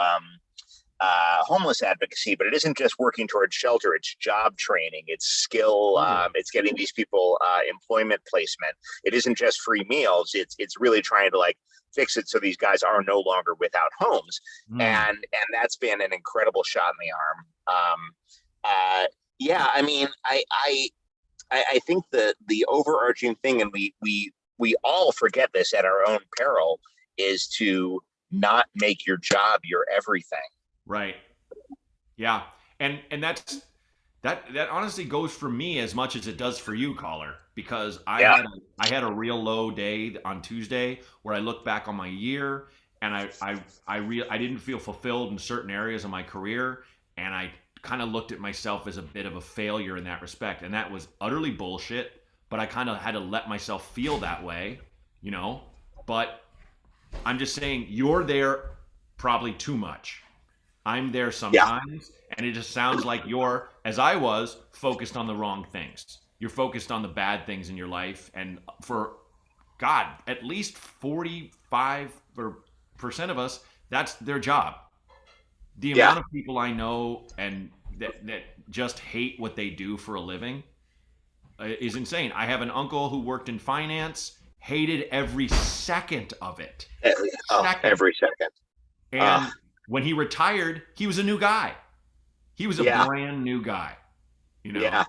homeless advocacy, but it isn't just working towards shelter, it's job training, it's skill, it's getting these people employment placement. It isn't just free meals, it's really trying to like fix it so these guys are no longer without homes. And that's been an incredible shot in the arm. I mean, I think the overarching thing, and we all forget this at our own peril, is to not make your job your everything. Right. Yeah. And that honestly goes for me as much as it does for you, caller, because Yeah. I had a real low day on Tuesday where I look back on my year and I didn't feel fulfilled in certain areas of my career, and I kind of looked at myself as a bit of a failure in that respect, and that was utterly bullshit, but I kind of had to let myself feel that way, you know? But I'm just saying you're there probably too much. I'm there Yeah. sometimes, and it just sounds like you're, as I was, focused on the wrong things. You're focused on the bad things in your life, and for God, at least 45% of us, that's their job. The Yeah. amount of people I know and that just hate what they do for a living is insane. I have an uncle who worked in finance, hated every second of it. Oh, Second. every second. And when he retired, he was a new guy. He was a Yeah. brand new guy, you know? Yeah.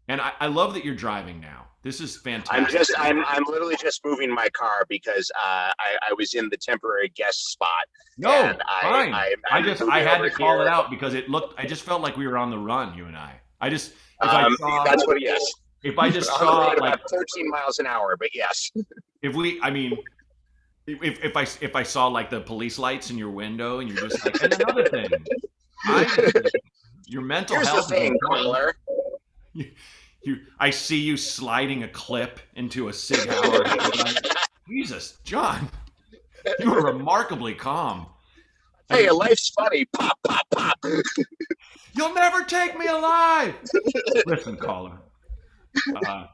And I love that you're driving now. This is fantastic. I'm literally just moving my car because I was in the temporary guest spot, and No, fine. I'm I moving had over to call it here. out because I just felt like we were on the run, you and I. If I saw, That's what. Yes. if I just On the saw road like, about 13 miles an hour, but yes. I mean, if I saw like the police lights in your window and you're just like, and another thing, I, your mental Here's the health is thing, important. caller. I see you sliding a clip into a Sig Sauer. Jesus, John, you are remarkably calm. Hey, life's funny. Pop, pop, pop. You'll never take me alive. Listen, caller. I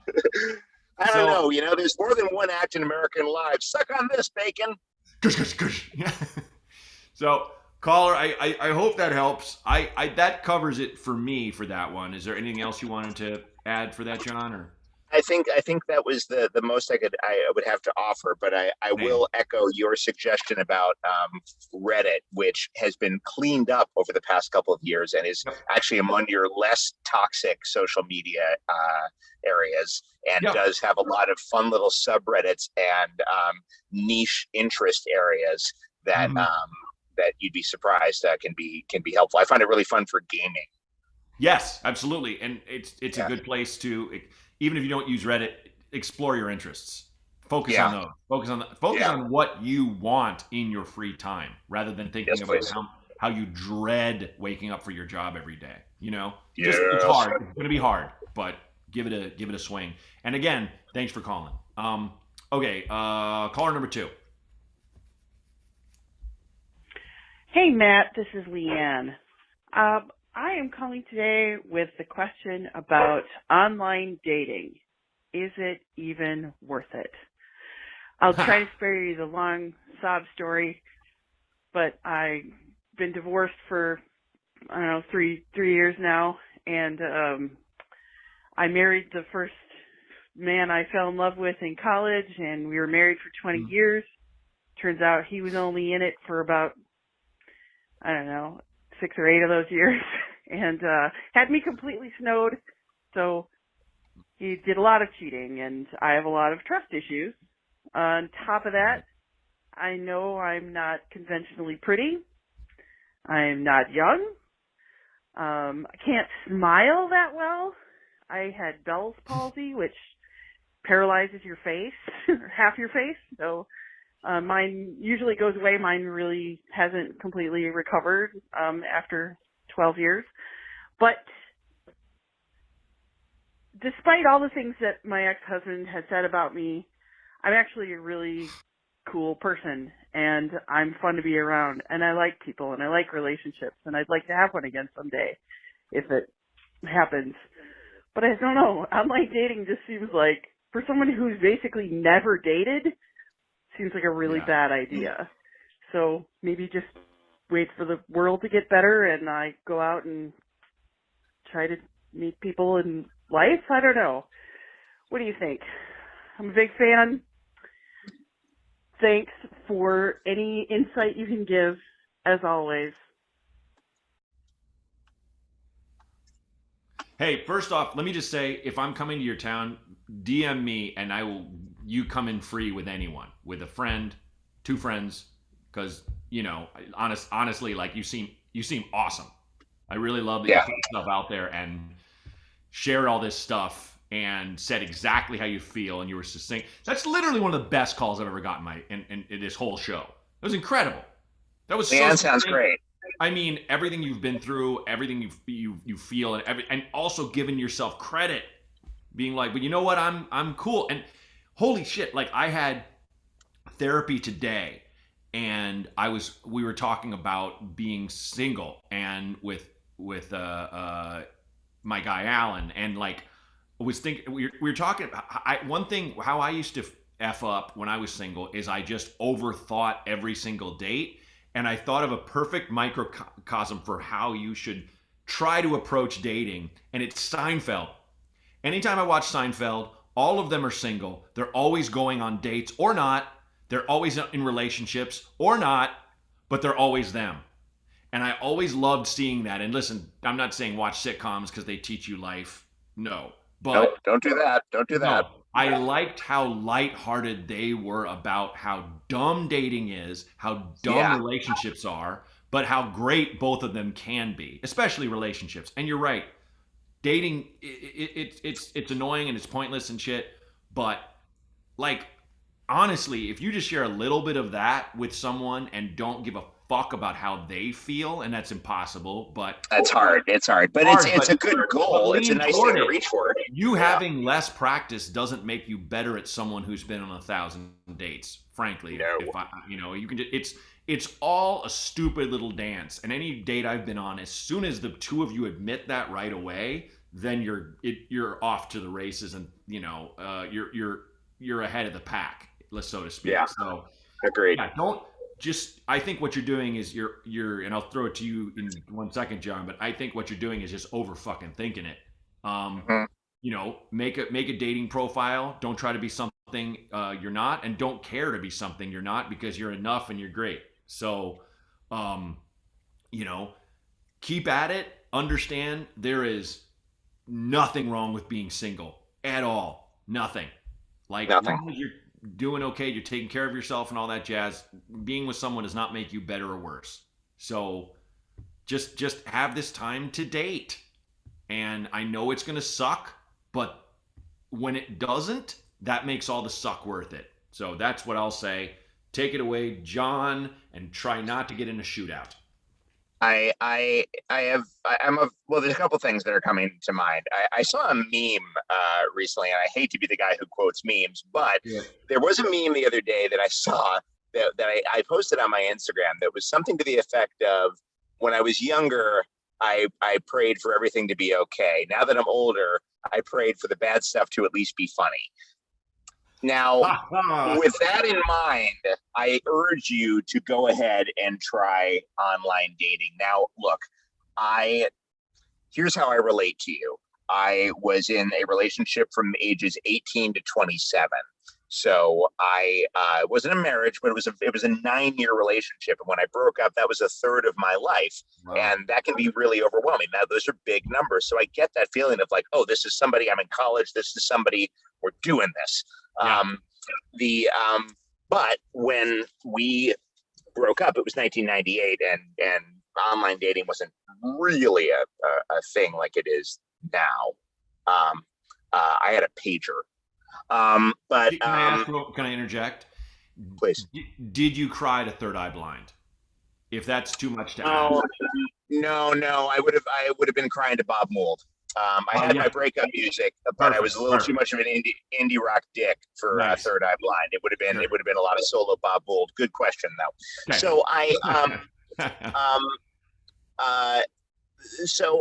don't know. There's more than one act in American life. Suck on this, bacon. Gush, gush, gush. So, caller, I hope that helps. That covers it for me for that one. Is there anything else you wanted to add for that, John? Or I think that was the most I would have to offer, but I man, will echo your suggestion about Reddit, which has been cleaned up over the past couple of years and is yep, actually among your less toxic social media areas, and yep. does have a lot of fun little subreddits and niche interest areas that Mhm. that you'd be surprised can be helpful. I find it really fun for gaming. Yes, absolutely, and it's a Yeah. good place to, even if you don't use Reddit, explore your interests. Focus on Yeah. those. Focus Yeah. on what you want in your free time, rather than thinking Yes, about please. how you dread waking up for your job every day. Just it's Yes. hard. It's going to be hard, but give it a swing. And again, thanks for calling. Okay, caller number 2. Hey, Matt, this is Leann. I am calling today with the question about online dating. Is it even worth it? I'll try to spare you the long sob story, but I've been divorced for, I don't know, three years now, and I married the first man I fell in love with in college, and we were married for 20 years. Turns out he was only in it for about, I don't know, 6 or 8 of those years, and had me completely snowed. So he did a lot of cheating, and I have a lot of trust issues. On top of that, I know I'm not conventionally pretty. I'm not young. I can't smile that well. I had Bell's palsy, which paralyzes your face, or half your face. So mine usually goes away. Mine really hasn't completely recovered after 12 years. But despite all the things that my ex-husband had said about me, I'm actually a really cool person, and I'm fun to be around, and I like people, and I like relationships, and I'd like to have one again someday if it happens. But I don't know. Online dating just seems like, for someone who's basically never dated, seems like a really Yeah. bad idea. So maybe just wait for the world to get better and I go out and try to meet people in life? I don't know. What do you think? I'm a big fan. Thanks for any insight you can give, as always. Hey, first off, let me just say, if I'm coming to your town, DM me and you come in free with anyone, with a friend, two friends, because honestly, like you seem awesome. I really love that you Yeah. put yourself out there and shared all this stuff and said exactly how you feel, and you were succinct. That's literally one of the best calls I've ever gotten in this whole show. It was incredible. That was so Leann sounds succinct. great. I mean, everything you've been through, everything you feel, and also giving yourself credit, being like, but you know what, I'm cool. And holy shit, like I had therapy today, and we were talking about being single, and with my guy Alan, and like I was thinking we were talking. One thing how I used to f up when I was single is I just overthought every single date, and I thought of a perfect microcosm for how you should try to approach dating, and it's Seinfeld. Anytime I watch Seinfeld, all of them are single. They're always going on dates or not. They're always in relationships or not, but they're always them. And I always loved seeing that. And listen, I'm not saying watch sitcoms because they teach you life. No. But Nope, don't do that. Don't do that. no, I liked how lighthearted they were about how dumb dating is, how dumb Yeah. relationships are, but how great both of them can be, especially relationships. And you're right. Dating, it's annoying and it's pointless and shit. But like, honestly, if you just share a little bit of that with someone and don't give a fuck about how they feel, and that's impossible, but That's hard. It's hard, but it's a good goal. It's a lean nice toward thing to it. reach for. You Yeah. having less practice doesn't make you better at someone who's been on 1,000 dates. Frankly, No. if you can just, it's all a stupid little dance. And any date I've been on, as soon as the two of you admit that right away, then you're off to the races, and you're ahead of the pack, so to speak. Yeah. So Agreed. yeah, don't just. I think what you're doing is you're, and I'll throw it to you in 1 second, John. But I think what you're doing is just over fucking thinking it. Mhm. Make a dating profile. Don't try to be something you're not, and don't care to be something you're not, because you're enough and you're great. So, keep at it. Understand there is nothing wrong with being single at all. Nothing. Like, as Nothing. long as you're doing okay, you're taking care of yourself and all that jazz, being with someone does not make you better or worse. So just have this time to date. And I know it's going to suck, but when it doesn't, that makes all the suck worth it. So that's what I'll say. Take it away, John, and try not to get in a shootout. Well, there's a couple things that are coming to mind. I saw a meme recently, and I hate to be the guy who quotes memes, but Yeah. there was a meme the other day that I saw that I posted on my Instagram that was something to the effect of, when I was younger, I prayed for everything to be okay. Now that I'm older, I prayed for the bad stuff to at least be funny. Now, with that in mind, I urge you to go ahead and try online dating. Now, look, here's how I relate to you. I was in a relationship from ages 18 to 27. So I wasn't a marriage, but it was a 9-year relationship. And when I broke up, that was a third of my life. Wow. And that can be really overwhelming. Now, those are big numbers. So I get that feeling of like, oh, this is somebody, I'm in college. This is somebody, we're doing this. Yeah. But when we broke up, it was 1998, and online dating wasn't really a thing like it is now. I had a pager. But Can I interject? please. Did you cry to Third Eye Blind? If that's too much to No, ask. no. I would have been crying to Bob Mould. I had my breakup music, but I was a little too much of an indie rock dick for Nice. Third Eye Blind. It would have been a lot of solo Bob Mould. Good question though. Okay. So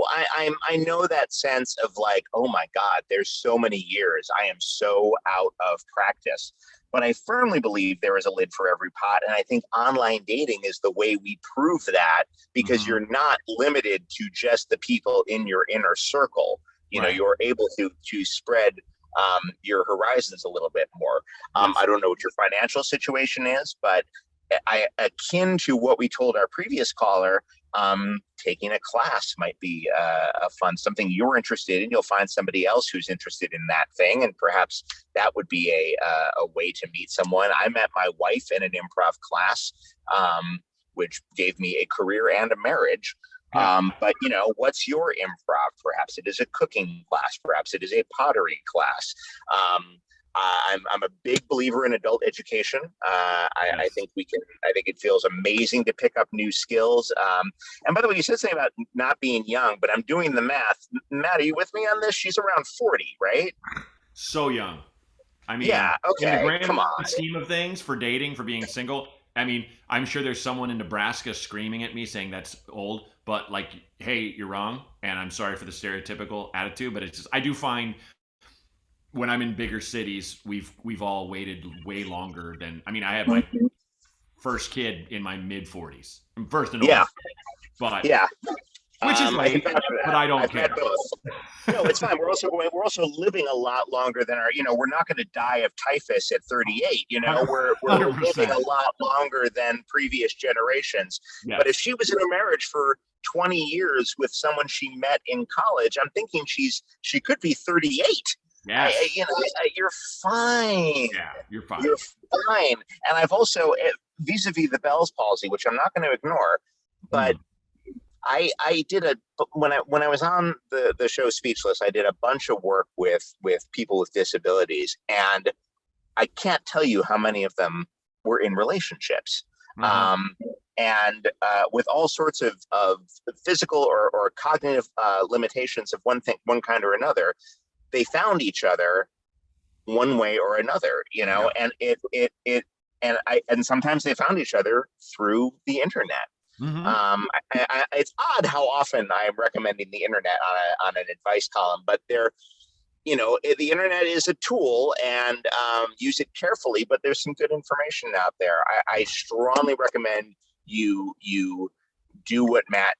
I know that sense of like, oh my God, there's so many years. I am so out of practice. But I firmly believe there is a lid for every pot. And I think online dating is the way we prove that, because you're not limited to just the people in your inner circle. You know, you're able to spread your horizons a little bit more. I don't know what your financial situation is, but akin to what we told our previous caller, taking a class might be a fun something you're interested in. You'll find somebody else who's interested in that thing, and perhaps that would be a way to meet someone. I met my wife in an improv class, which gave me a career and a marriage. But what's your improv? Perhaps it is a cooking class. Perhaps it is a pottery class. I'm a big believer in adult education. I think I think it feels amazing to pick up new skills. And by the way, you said something about not being young, but I'm doing the math. Matt, are you with me on this? She's around 40, right? So young. I mean, yeah. Okay. In the grand Come on. scheme of things, for dating, for being single, I mean, I'm sure there's someone in Nebraska screaming at me saying that's old, but like, hey, you're wrong, and I'm sorry for the stereotypical attitude, but it's just, I do find when I'm in bigger cities, we've all waited way longer than. I mean, I had my first kid in my mid 40s, first and Yeah. but Yeah. which is late, but I don't care. No, it's fine. We're also living a lot longer than we're not going to die of typhus at 38. We're 100%. living a lot longer than previous generations. Yes. But if she was in a marriage for 20 years with someone she met in college, I'm thinking she could be 38. Yes. You're fine. Yeah, you're fine. You're fine. And I've also, vis-a-vis the Bell's palsy, which I'm not going to ignore, but I did when I was on the show Speechless, I did a bunch of work with people with disabilities, and I can't tell you how many of them were in relationships. And with all sorts of physical or cognitive limitations of one kind or another, they found each other one way or another, and and sometimes they found each other through the internet. It's odd how often I'm recommending the internet on an advice column, but the internet is a tool, and use it carefully, but there's some good information out there. I strongly recommend you do what Matt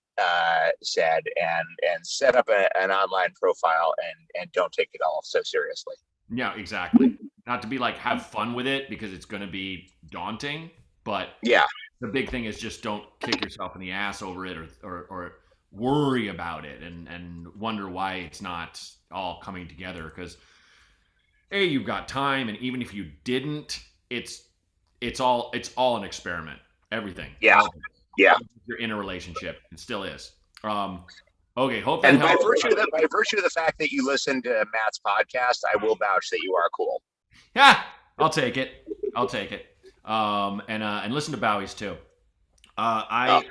said and set up an online profile and don't take it all so seriously. Yeah, exactly. Not to be like, have fun with it, because it's going to be daunting, but yeah, the big thing is just don't kick yourself in the ass over it or worry about it and wonder why it's not all coming together, because you've got time, and even if you didn't, it's all an experiment. Everything. Yeah. Yeah. You're in a relationship. It still is. Okay. Hope that and helps. by virtue of the fact that you listen to Matt's podcast, I will vouch that you are cool. Yeah, I'll take it. And listen to Bowie's too. I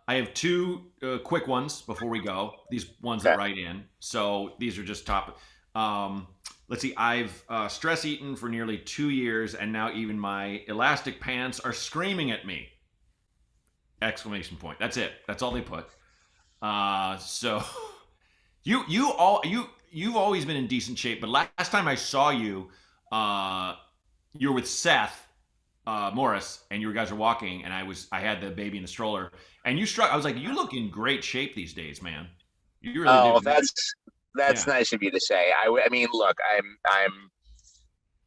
have two quick ones before we go. These ones that write in. So these are just top. Let's see. I've stress eaten for nearly 2 years, and now even my elastic pants are screaming at me! Exclamation point. That's it. That's all they put. So you've always been in decent shape, but last time I saw you, you were with Seth Morris, and you guys were walking, and I had the baby in the stroller, and I was like, you look in great shape these days, man. You really do. That's nice of you to say. I mean, look,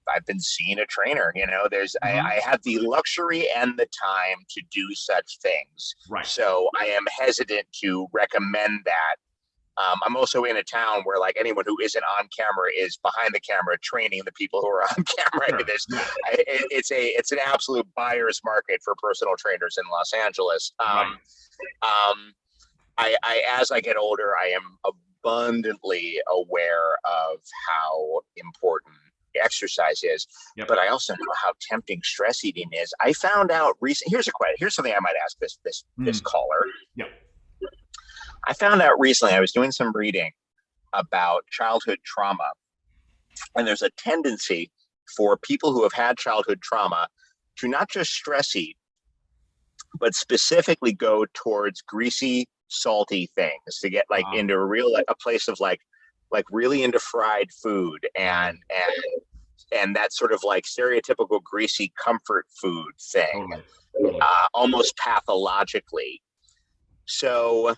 I've been seeing a trainer. I have the luxury and the time to do such things. Right. So I am hesitant to recommend that. I'm also in a town where like anyone who isn't on camera is behind the camera training the people who are on camera. Sure. It's an absolute buyer's market for personal trainers in Los Angeles. As I get older, I am abundantly aware of how important exercise is, but I also know how tempting stress eating is. I found out recently. Here's something I might ask this caller. Yep. I found out recently, I was doing some reading about childhood trauma, and there's a tendency for people who have had childhood trauma to not just stress eat, but specifically go towards greasy, salty things, to get into a place of like really into fried food and that sort of like stereotypical greasy comfort food thing, almost pathologically. So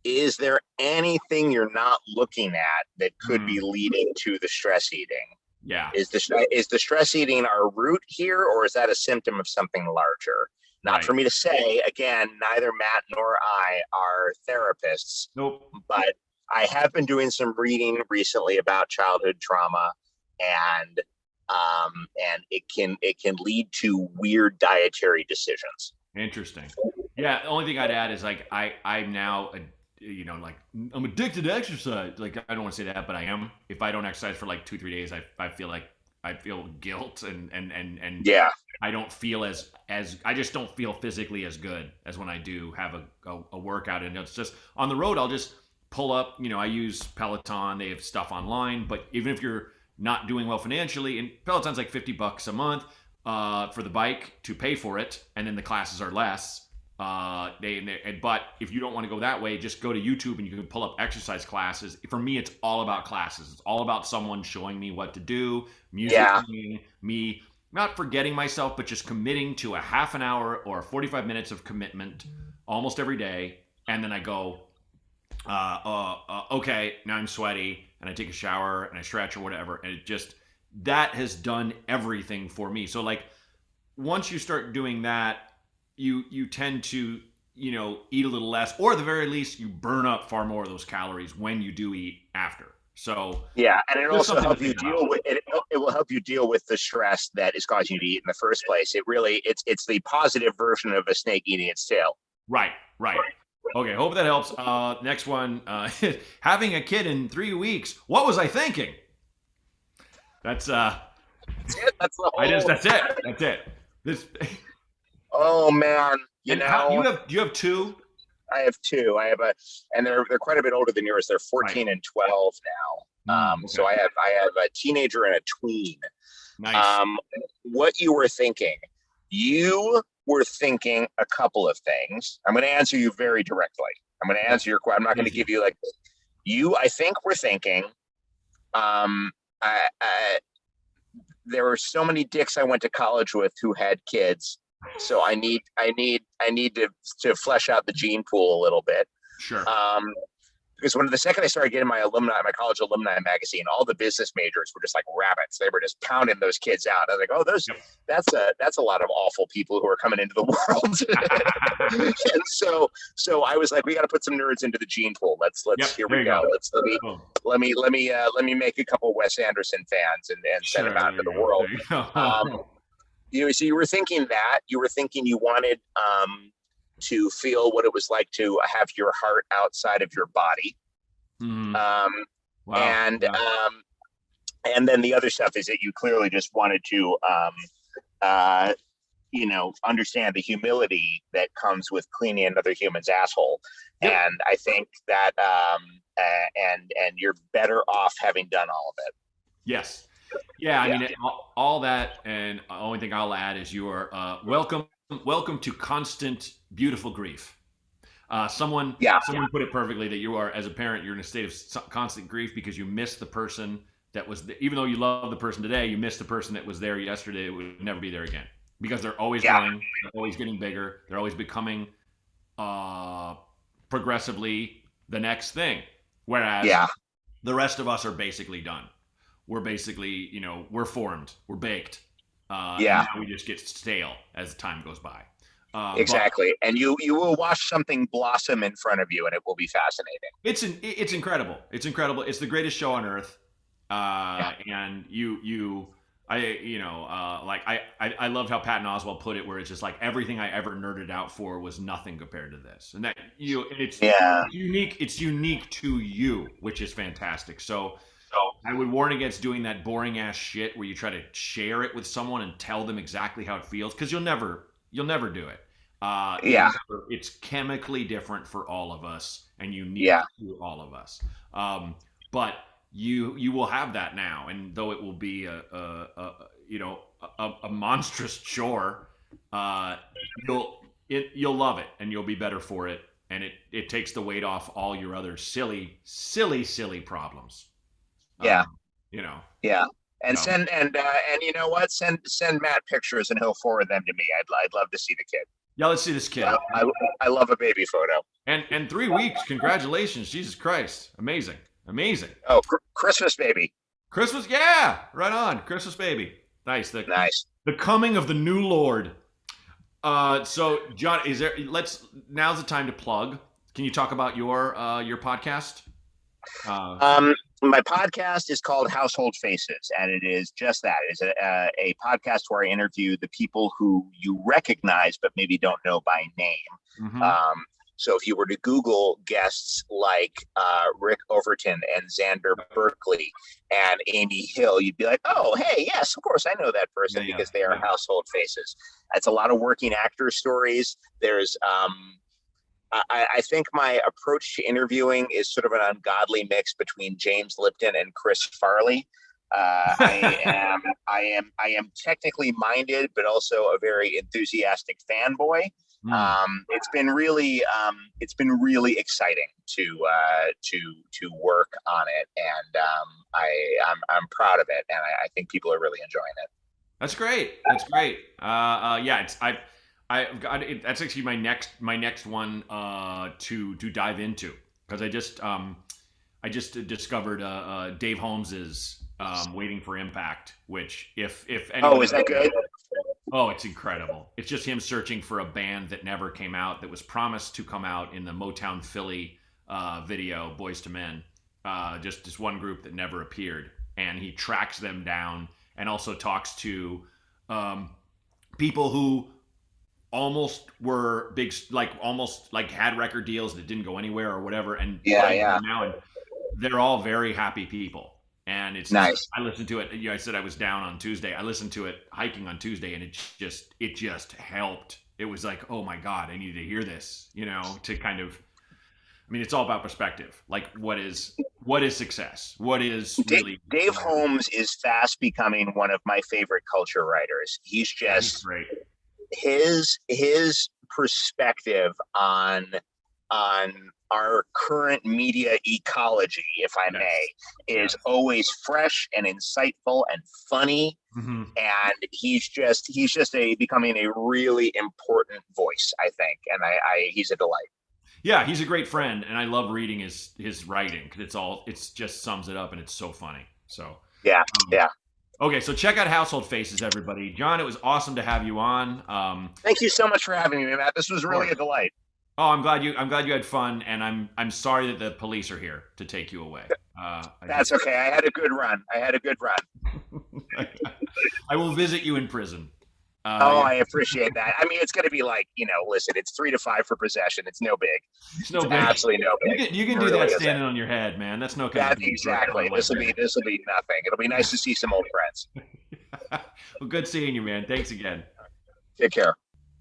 is there anything you're not looking at that could be leading to the stress eating? Yeah. Is the stress eating our root here, or is that a symptom of something larger? Not for me to say, again, neither Matt nor I are therapists. Nope. But I have been doing some reading recently about childhood trauma, and it can lead to weird dietary decisions. Interesting. Yeah. The only thing I'd add is like I'm now like I'm addicted to exercise. Like I don't want to say that, but I am. If I don't exercise for like 2-3 days, I feel like I feel guilt and Yeah. I don't feel as I just don't feel physically as good as when I do have a workout. And it's just on the road, I'll just pull up. I use Peloton. They have stuff online, but even if you're not doing well financially, and Peloton's like $50 a month for the bike to pay for it, and then the classes are less. But if you don't want to go that way, just go to YouTube and you can pull up exercise classes. For me, it's all about classes. It's all about someone showing me what to do, music, me not forgetting myself, but just committing to a half an hour or 45 minutes of commitment almost every day. And then I go, okay, now I'm sweaty, and I take a shower and I stretch or whatever. And that has done everything for me. So like once you start doing that, you tend to eat a little less, or at the very least you burn up far more of those calories when you do eat after. So yeah, and it also help you deal with it. It will help you deal with the stress that is causing you to eat in the first place. It's the positive version of a snake eating its tail. Right. Okay, hope that helps. Next one, having a kid in 3 weeks. What was I thinking? That's it. That's the whole. That's it. This. Oh man, do you have two? I have two. And they're quite a bit older than yours. They're 14 and 12 now. Okay. So I have a teenager and a tween. Nice. What you were thinking? You were thinking a couple of things. I'm going to answer you very directly. I'm going to answer your question. I'm not going to give you like you. I think we're thinking. There were so many dicks I went to college with who had kids. So I need to flesh out the gene pool a little bit. Sure. Because when the second I started getting my college alumni magazine, all the business majors were just like rabbits. They were just pounding those kids out. I was like, oh, that's a lot of awful people who are coming into the world. And so I was like, we got to put some nerds into the gene pool. Here we go. Let me make a couple Wes Anderson fans and send them out into the world. So you were thinking that you wanted to feel what it was like to have your heart outside of your body. Mm-hmm. Wow. And then the other stuff is that you clearly just wanted to, understand the humility that comes with cleaning another human's asshole. Yep. And I think that, and you're better off having done all of it. Yes. Yeah, I mean, all that, and the only thing I'll add is you are welcome to constant, beautiful grief. Someone put it perfectly that you are, as a parent, you're in a state of constant grief because you miss the person that was, even though you love the person today, you miss the person that was there yesterday. It would never be there again because they're always growing, they're always getting bigger, they're always becoming progressively the next thing. Whereas the rest of us are basically done. We're basically, we're formed, we're baked. And now we just get stale as time goes by. Exactly. And you will watch something blossom in front of you and it will be fascinating. It's incredible. It's incredible. It's the greatest show on earth. And I loved how Patton Oswalt put it, where it's just like everything I ever nerded out for was nothing compared to this. And that it's unique. It's unique to you, which is fantastic. So I would warn against doing that boring ass shit where you try to share it with someone and tell them exactly how it feels, because you'll never do it. It's chemically different for all of us and unique to all of us. But you will have that now, and though it will be a monstrous chore, you'll love it and you'll be better for it, and it takes the weight off all your other silly problems. And you know what? Send Matt pictures and he'll forward them to me. I'd love to see the kid. Yeah, let's see this kid. I love a baby photo. And 3 weeks. Congratulations, Jesus Christ! Amazing. Oh, Christmas baby. Christmas, yeah, right on. Christmas baby. Nice. Nice. The coming of the new Lord. So John, now's the time to plug. Can you talk about your podcast? My podcast is called Household Faces, and it is just that. It's a podcast where I interview the people who you recognize but maybe don't know by name. Mm-hmm. So if you were to Google guests like Rick Overton and Xander Berkeley and Amy Hill, you'd be like, oh, hey, yes, of course, I know that person because they are household faces. It's a lot of working actor stories. There's I think my approach to interviewing is sort of an ungodly mix between James Lipton and Chris Farley. I am technically minded, but also a very enthusiastic fanboy. It's been really exciting to work on it, and I'm proud of it, and I think people are really enjoying it. That's great. That's great. Yeah, I've got it. That's actually my next one to dive into, because I just discovered Dave Holmes's Waiting for Impact, which if anyone, is that good? Oh, it's incredible. It's just him searching for a band that never came out, that was promised to come out in the Motown Philly video, Boys to Men. Just this one group that never appeared, and he tracks them down and also talks to people who almost were big, almost had record deals that didn't go anywhere or whatever, and now, and they're all very happy people. And it's nice. I listened to it. I said I was down on Tuesday. I listened to it hiking on Tuesday, and it just helped. It was like, oh my God, I needed to hear this. To kind of, I mean, it's all about perspective. Like, what is success? What is really? Dave Holmes is fast becoming one of my favorite culture writers. He's great. His perspective on our current media ecology, if I may, is always fresh and insightful and funny. Mm-hmm. And he's just becoming a really important voice, I think. And he's a delight. Yeah, he's a great friend, and I love reading his writing, because it's just sums it up, and it's so funny. So yeah. Okay, so check out Household Faces, everybody. John, it was awesome to have you on. Thank you so much for having me, Matt. This was really a delight. Oh, I'm glad you had fun, and I'm sorry that the police are here to take you away. That's okay. I had a good run. I will visit you in prison. I appreciate that. I mean, it's going to be like, listen, it's 3 to 5 for possession. It's no big. It's no big. Absolutely no big. You can do that standing on your head, man. That's no kind of big. Exactly. This will be nothing. It'll be nice to see some old friends. Well, good seeing you, man. Thanks again. Take care.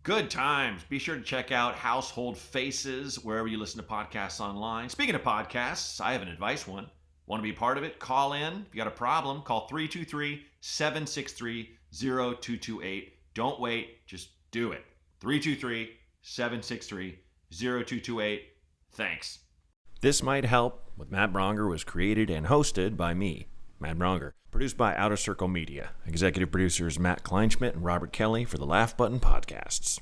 Good times. Be sure to check out Household Faces wherever you listen to podcasts online. Speaking of podcasts, I have an advice one. Want to be a part of it? Call in. If you got a problem, call 323-763-0228. Don't wait. Just do it. 323-763-0228. Thanks. This Might Help with Matt Braunger was created and hosted by me, Matt Braunger. Produced by Outer Circle Media. Executive producers Matt Kleinschmidt and Robert Kelly for the Laugh Button Podcasts.